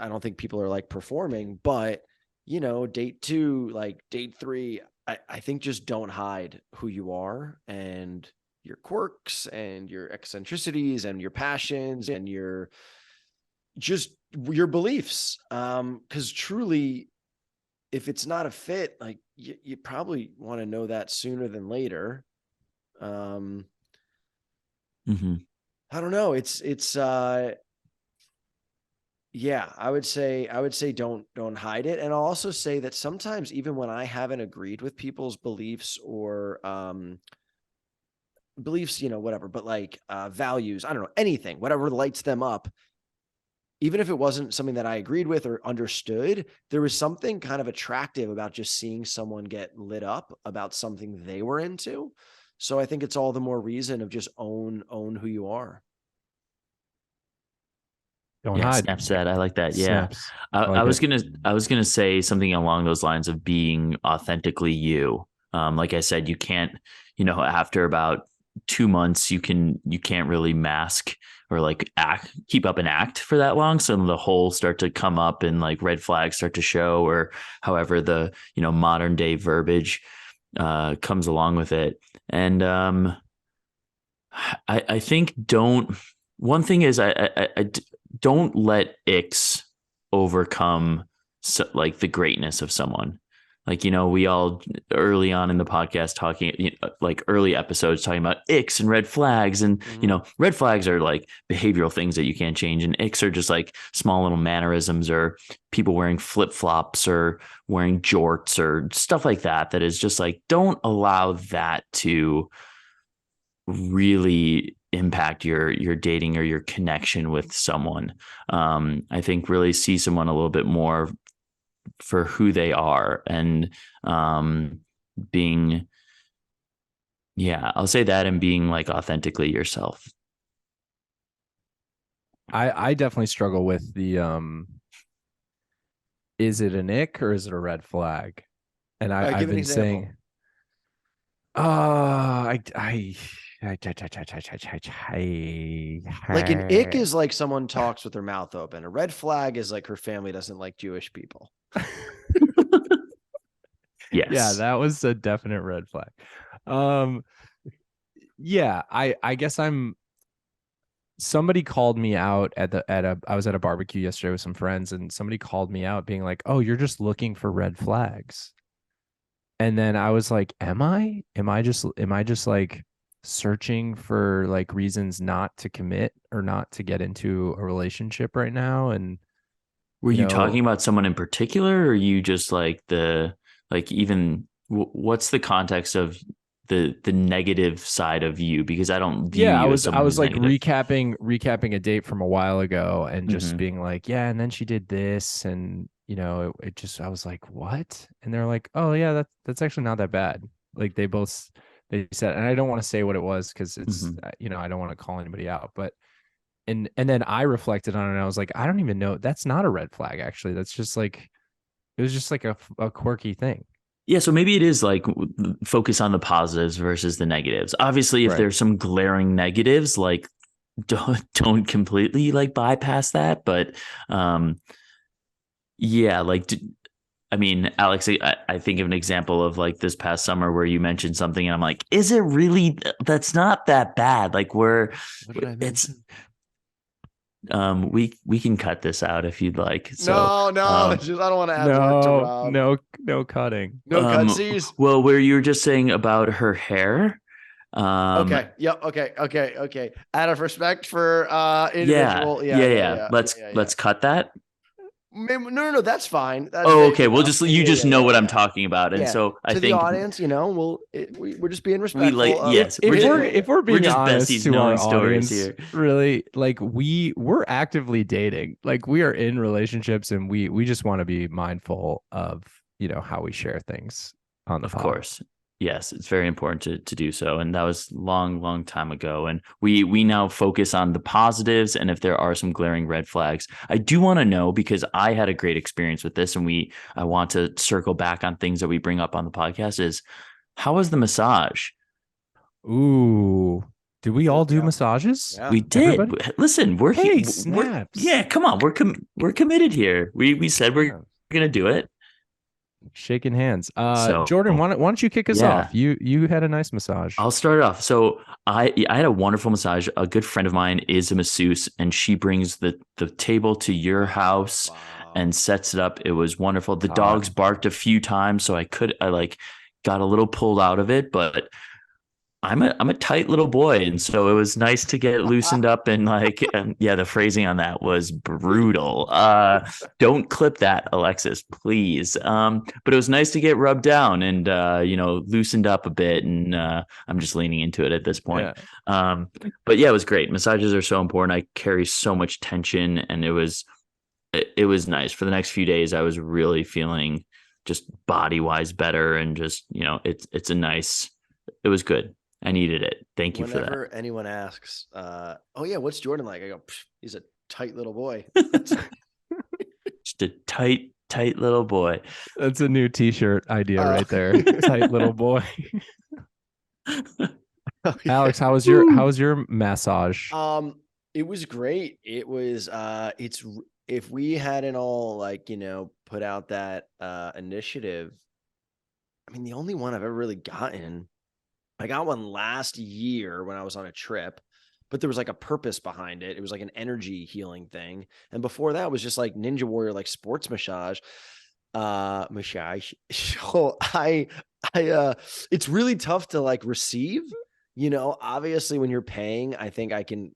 I don't think people are like performing, but date two, like date three, I think just don't hide who you are and your quirks and your eccentricities and your passions and your beliefs. Because truly, if it's not a fit, like you probably want to know that sooner than later. Um, Hmm. I don't know. It's yeah, I would say don't hide it. And I'll also say that sometimes even when I haven't agreed with people's beliefs or beliefs, whatever, but like values, I don't know, anything, whatever lights them up, even if it wasn't something that I agreed with or understood, there was something kind of attractive about just seeing someone get lit up about something they were into. So I think it's all the more reason of just own who you are. Don't Yeah, hide. snaps that. I like that. Yeah. Snaps. I, I I like was it. gonna I was gonna say something along those lines of being authentically you. Like I said, you can't, after about 2 months, you can't really mask or like keep up an act for that long. So the holes start to come up and like red flags start to show, or however the modern day verbiage comes along with it. And I think don't. One thing is don't let icks overcome like the greatness of someone. Like, we all early on in the podcast talking, like early episodes talking about icks and red flags. And, Mhm. red flags are like behavioral things that you can't change. And icks are just like small little mannerisms or people wearing flip flops or wearing jorts or stuff like that. That is just like, don't allow that to really impact your dating or your connection with someone. I think really see someone a little bit more for who they are and being, yeah, I'll say that, and being like authentically yourself. I definitely struggle with the is it an ick or is it a red flag? And I've Give an been example. saying, I Like an ick is like someone talks with their mouth open. A red flag is like her family doesn't like Jewish people. yeah, Yes. that was a definite red flag. Um, yeah, I guess I'm somebody called me out at a I was at a barbecue yesterday with some friends and somebody called me out being like, "Oh, you're just looking for red flags." And then I was like, "Am I? Am I just like searching for like reasons not to commit or not to get into a relationship right now?" And Were you you know, talking about someone in particular, or you just like even what's the context of the negative side of you? Because I don't view yeah, I you as was I someone was who's like negative. recapping a date from a while ago and just Hmm. being like, yeah, and then she did this and it just I was like, what? And they're like, oh yeah, that's actually not that bad. Like they said, and I don't want to say what it was because it's Hmm. I don't want to call anybody out, but and then I reflected on it and I was like, I don't even know. That's not a red flag actually. That's just like it was just like a quirky thing. Yeah, so maybe it is like focus on the positives versus the negatives. Obviously, if Right. there's some glaring negatives, like don't completely like bypass that. But um, yeah, like I mean, Alex, I think of an example of like this past summer where you mentioned something, and I'm like, is it really? That's not that bad. Like What did I it's mention? we can cut this out if you'd like. So No, no, it's just I don't want to add work to No, Rob. no cutting. No cutsies. well, where you were just saying about her hair, um, Okay. Yep. Okay. Okay. Okay. Out of respect for yeah, individual. Yeah. yeah, Yeah. yeah. Yeah. Let's Yeah. Yeah. let's cut that. Maybe, no, no, no. That's fine. That's Oh, vague okay. We'll enough. just Yeah. you Yeah. just Yeah. know Yeah. what I'm Yeah. talking about, and Yeah. so I To the think audience, we're just being we like respectful of. yes, If we're Yeah. if we're we're being just honest besties to our knowing stories audience, here. really, like we're actively dating. Like we are in relationships, and we just want to be mindful of how we share things on the Of pod. course. Yes, it's very important to do so. And that was long time ago. And we now focus on the positives and if there are some glaring red flags. I do want to know because I had a great experience with this and I want to circle back on things that we bring up on the podcast is how was the massage? Ooh, did we all Oh do yeah. massages? Yeah. We did. Everybody? Listen, Hey, we're snaps! yeah, come on. We're committed here. We said we're Yeah. going to do it. Shaking hands. So, Jordan, why don't you kick us yeah. off? You had a nice massage. I'll start it off. So I had a wonderful massage. A good friend of mine is a masseuse, and she brings the table to your house Wow. and sets it up. It was wonderful. The Hot. dogs barked a few times, so I like got a little pulled out of it, but I'm a tight little boy, and so it was nice to get loosened up and like and yeah, the phrasing on that was brutal. Don't clip that, Alexis, please. But it was nice to get rubbed down and loosened up a bit, and I'm just leaning into it at this point. Yeah. Um, but yeah, it was great. Massages are so important. I carry so much tension, and it was nice. For the next few days, I was really feeling just body wise better, and just it's a nice. It was good. I needed it. Thank you for that. Whenever anyone asks, "Oh yeah, what's Jordan like?" I go, "He's a tight little boy." Just a tight little boy. That's a new t-shirt idea Uh, right there. Tight little boy. oh, yeah. Alex, how was your massage? It was great. It was if we hadn't all put out that initiative, I mean the only one I've ever really gotten, I got one last year when I was on a trip, but there was like a purpose behind it. It was like an energy healing thing. And before that was just like Ninja Warrior, like sports massage. Massage. So it's really tough to like receive, obviously when you're paying, I think I can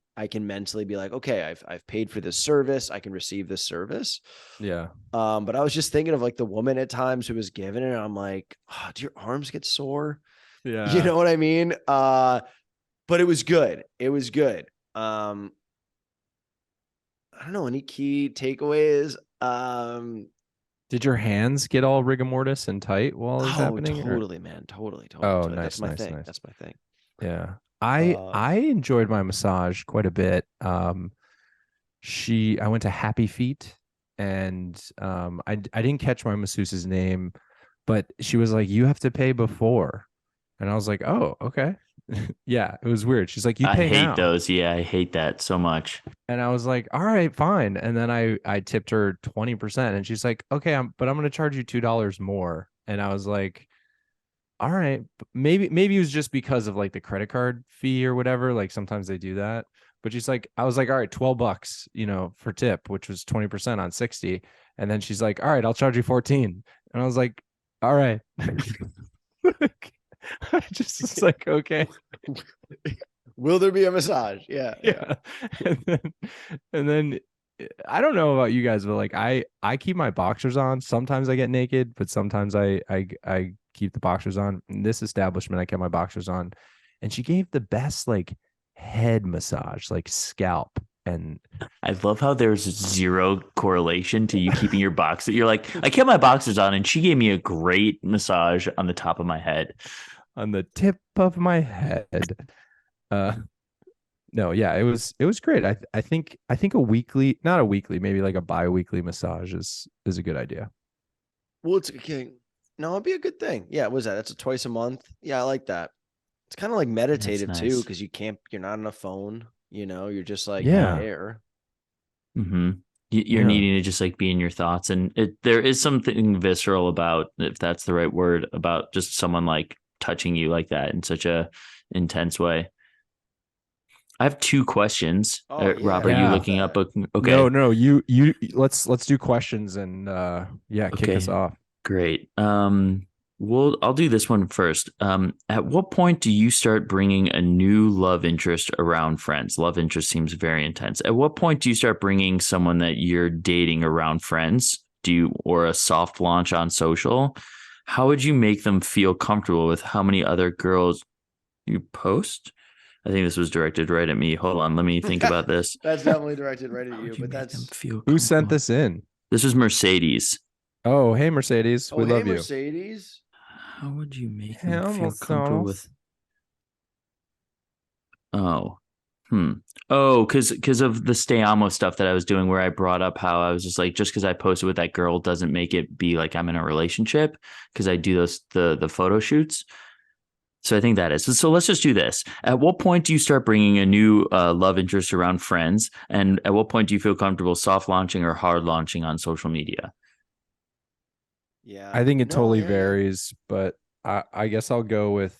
mentally be like, okay, I've paid for this service, I can receive this service. Yeah. But I was just thinking of like the woman at times who was giving it, and I'm like, oh, do your arms get sore? You Yeah. know what I mean? But it was good. It was good. I don't know, any key takeaways. Did your hands get all rigor mortis and tight while it was Oh, happening? totally, man. Totally, Oh, totally. That's nice, my nice, thing. nice. That's my thing. Yeah. I Uh, I enjoyed my massage quite a bit. I went to Happy Feet, and I didn't catch my masseuse's name, but she was like, "You have to pay before." And I was like, "Oh, okay." Yeah, it was weird. She's like, "You I pay hate now." those. Yeah, I hate that so much. And I was like, "All right, fine." And then I tipped her 20%, and she's like, "Okay, but I'm going to charge you $2 more." And I was like, "All right, maybe it was just because of like the credit card fee or whatever, like sometimes they do that." But she's like, I was like, "All right, $12, for tip, which was 20% on 60." And then she's like, "All right, I'll charge you 14." And I was like, "All right." I just was like, "Okay." will there be a massage? Yeah, yeah. Yeah. And then I don't know about you guys, but like I keep my boxers on. Sometimes I get naked, but sometimes I keep the boxers on. In this establishment, I kept my boxers on, and she gave the best like head massage, like scalp. And I love how there's zero correlation to you keeping your box. You're like, I kept my boxers on, and she gave me a great massage on the top of my head. on the tip of my head. Uh no, yeah, it was great. I think a weekly, not a weekly, maybe like a bi-weekly massage is a good idea. Well, it's okay. No, it'd be a good thing. Yeah, what was that? That's a twice a month. Yeah, I like that. It's kind of like That's meditative too, nice. because you're not on a phone, you're just like Yeah. there. Mm-hmm. You're Yeah. needing to just like be in your thoughts, and there is something visceral about, if that's the right word, about just someone like touching you like that in such a intense way. I have two questions. Oh Rob, yeah, are you Yeah. love looking up? that. Okay, No, you let's do questions and yeah, kick us okay, off. great. I'll do this one first. At what point do you start bringing a new love interest around friends? Love interest seems very intense. At what point do you start bringing someone that you're dating around friends? Or a soft launch on social? How would you make them feel comfortable with how many other girls you post? I think this was directed right at me. Hold on, let me think about this. That's definitely directed right at How you, would you but make them that's feel Who sent comfortable? this in? This was Mercedes. Oh, hey Mercedes, oh we hey love you. Mercedes. How would you make them Yeah, feel comfortable Mercedes. with? Oh, hmm. Oh, because of the Stay Amo stuff that I was doing, where I brought up how I was just like, just because I posted with that girl doesn't make it be like I'm in a relationship, because I do the photo shoots. So I think that is. So let's just do this. At what point do you start bringing a new love interest around friends, and at what point do you feel comfortable soft launching or hard launching on social media? Yeah. I think it No, totally yeah. varies, but I guess I'll go with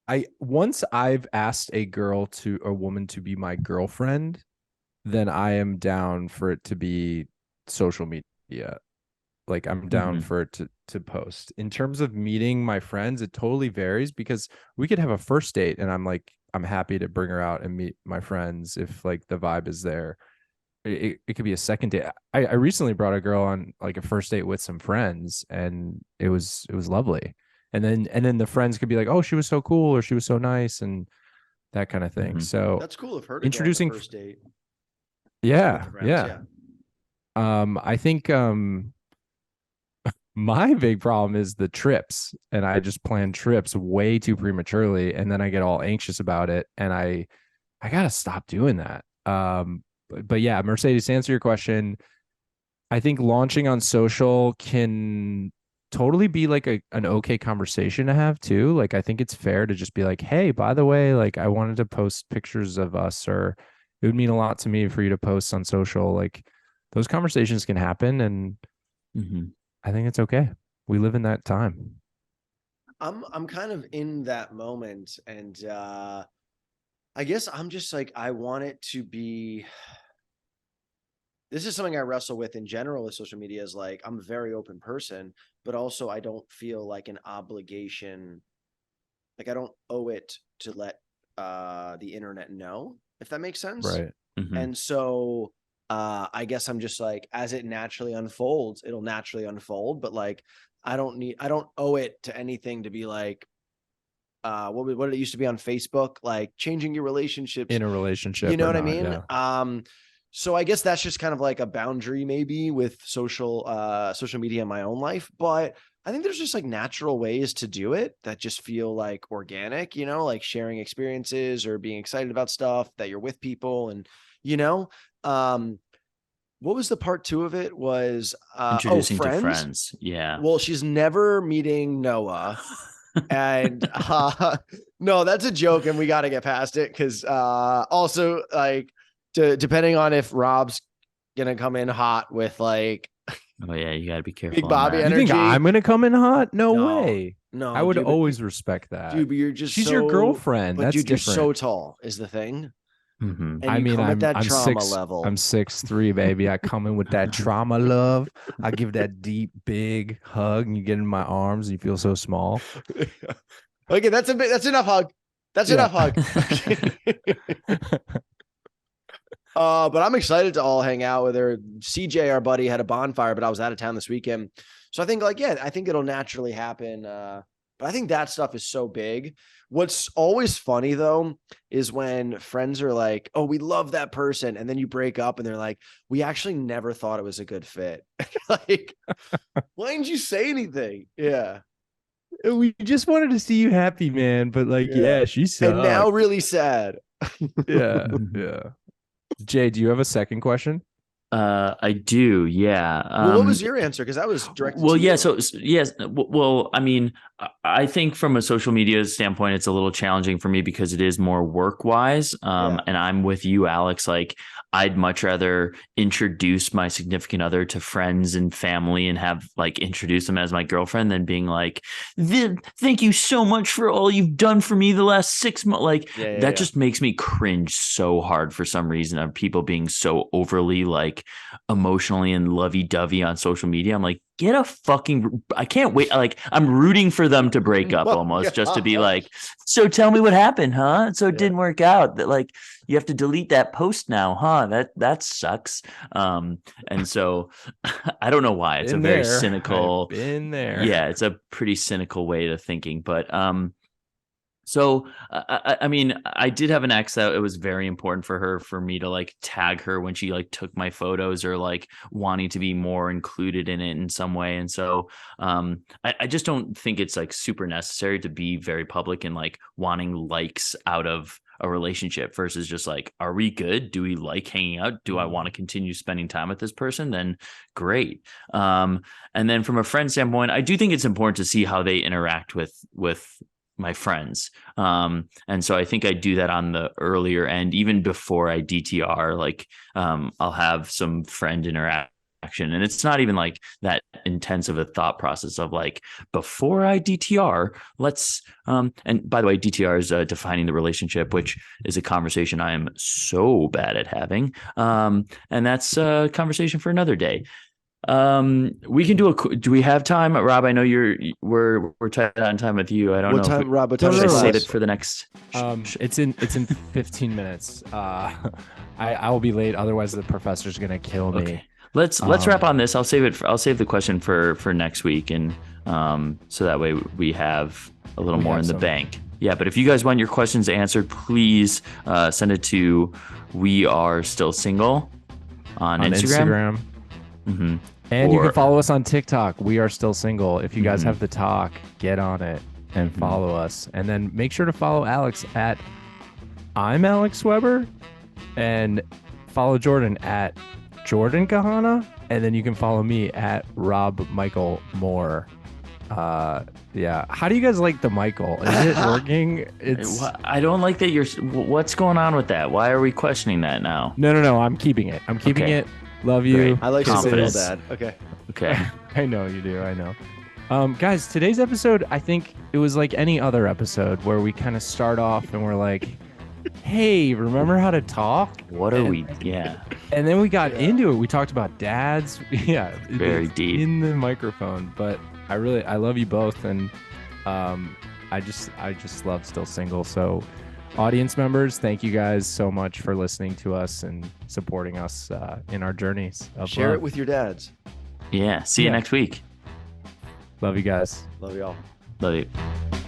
I once I've asked a woman to be my girlfriend, then I am down for it to be social media. Like I'm down Mm-hmm. for it to post. In terms of meeting my friends, it totally varies because we could have a first date and I'm happy to bring her out and meet my friends if like the vibe is there. It could be a second date. I recently brought a girl on like a first date with some friends and it was lovely. And then the friends could be like, "Oh, she was so cool," or "She was so nice," and that kind of thing. Mm-hmm. So That's cool of her to go on the introducing, first date with yeah, the friends. yeah. Yeah. I think my big problem is the trips, and I just plan trips way too prematurely, and then I get all anxious about it, and I gotta stop doing that. But yeah, Mercedes, to answer your question, I think launching on social can totally be like an okay conversation to have too. Like I think it's fair to just be like, hey, by the way, like I wanted to post pictures of us, or it would mean a lot to me for you to post on social. Like those conversations can happen, and Mm-hmm. I think it's okay. We live in that time. I'm kind of in that moment, and I guess I'm just like I want it to be. This is something I wrestle with in general with social media. Is like I'm a very open person, but also I don't feel like an obligation. Like I don't owe it to let the internet know, if that makes sense. Right. Mm-hmm. And so I guess I'm just like as it naturally unfolds, it'll naturally unfold. But like I don't owe it to anything to be like what did it used to be on Facebook, like changing your relationships. In a You relationship know or what I not. mean? Yeah. So I guess that's just kind of like a boundary maybe with social media in my own life. But I think there's just like natural ways to do it that just feel like organic, like sharing experiences or being excited about stuff that you're with people and you know, um, what was the part two of it was Introducing to friends. friends. Yeah. Well, she's never meeting Noah. And no, that's a joke, and we got to get past it because also like depending on if Rob's gonna come in hot with like Oh yeah, you got to be Big careful on Bobby that. You think energy. I'm gonna come in hot? No No, way. I no, would dude, but always respect that. dude, but you're just She's your so, girlfriend. but That's dude, you're different. so tall is the thing, Mm-hmm. and I you mean, come at that I'm trauma six. I'm level. 6'3", baby. I come in with that trauma love. I give that deep, big hug, and you get in my arms, and you feel so small. Okay, that's enough hug. That's Yeah. enough hug. But I'm excited to all hang out with her. CJ, our buddy, had a bonfire, but I was out of town this weekend. So I think like, yeah, I think it'll naturally happen. But I think that stuff is so big. What's always funny though is when friends are like, "Oh, we love that person," and then you break up and they're like, "We actually never thought it was a good fit." Like, why didn't you say anything? Yeah. We just wanted to see you happy, man. But like, Yeah. yeah, she And now sucked. really sad. Yeah, yeah. Jay, do you have a second question? I do. Yeah. Well, what was your answer? Because that was directed Well, to yeah. you. So yes. Well, I mean, I think from a social media standpoint, it's a little challenging for me because it is more work wise. Yeah. And I'm with you, Alex. Like, I'd much rather introduce my significant other to friends and family and have like introduce them as my girlfriend than being like, thank you so much for all you've done for me the last 6 months. Like, that Yeah. just makes me cringe so hard for some reason of people being so overly like emotionally and lovey dovey on social media. I'm like, get a fucking, I can't wait. Like, I'm rooting for them to break up Oh, almost just to be gosh. like, so tell me what happened, huh? So it Yeah. didn't work out. That like, you have to delete that post now, huh? That sucks. And so I don't know why. It's a Been very there. I've cynical, been there. yeah, it's a pretty cynical way of thinking. But so I mean, I did have an ex that it was very important for her for me to like tag her when she like took my photos or like wanting to be more included in it in some way. And so I just don't think it's like super necessary to be very public and like wanting likes out of a relationship versus just like, are we good? Do we like hanging out? Do I want to continue spending time with this person? Then great. And then from a friend standpoint, I do think it's important to see how they interact with my friends. And so I think I do that on the earlier end, even before I DTR, like I'll have some friend interaction. And it's not even like that intense of a thought process of like, before I DTR, let's, and by the way, DTR is defining the relationship, which is a conversation I am so bad at having. And that's a conversation for another day. We can do we have time, Rob? I know we're tight on time with you. I don't What know if time, Rob? What No, time no, should I is no, the save class? it for the next It's in 15 minutes. I will be late. Otherwise, the professor's gonna kill me. Okay. Let's wrap on this. I'll save the question for next week, and so that way we have a little We more have in the some. bank. Yeah, but if you guys want your questions answered, please send it to We Are Still Single on Instagram. Mm-hmm. And you can follow us on TikTok. We are still single. If you guys Mhm. have the talk, get on it and follow us. And then make sure to follow Alex at I'm Alex Weber and follow Jordan at Jordan Kahana. And then you can follow me at Rob Michael Moore. Yeah. How do you guys like the Michael? Is it working? It's I don't like that what's going on with that? Why are we questioning that now? no. I'm keeping it. I'm keeping Okay. it. Love you. Great. I like Confidence. single dad. Okay. Okay. I know you do. I know. Guys, today's episode, I think it was like any other episode where we kind of start off and we're like, hey, remember how to talk? What are we? Yeah. And then we got into it. We talked about dads. Yeah. Very it's deep. in the microphone. But I love you both. And I just love Still Single. So audience members, thank you guys so much for listening to us and supporting us in our journeys. Share it with your dads. Yeah. See you Yeah. next week. Love you guys. Love y'all. Love you.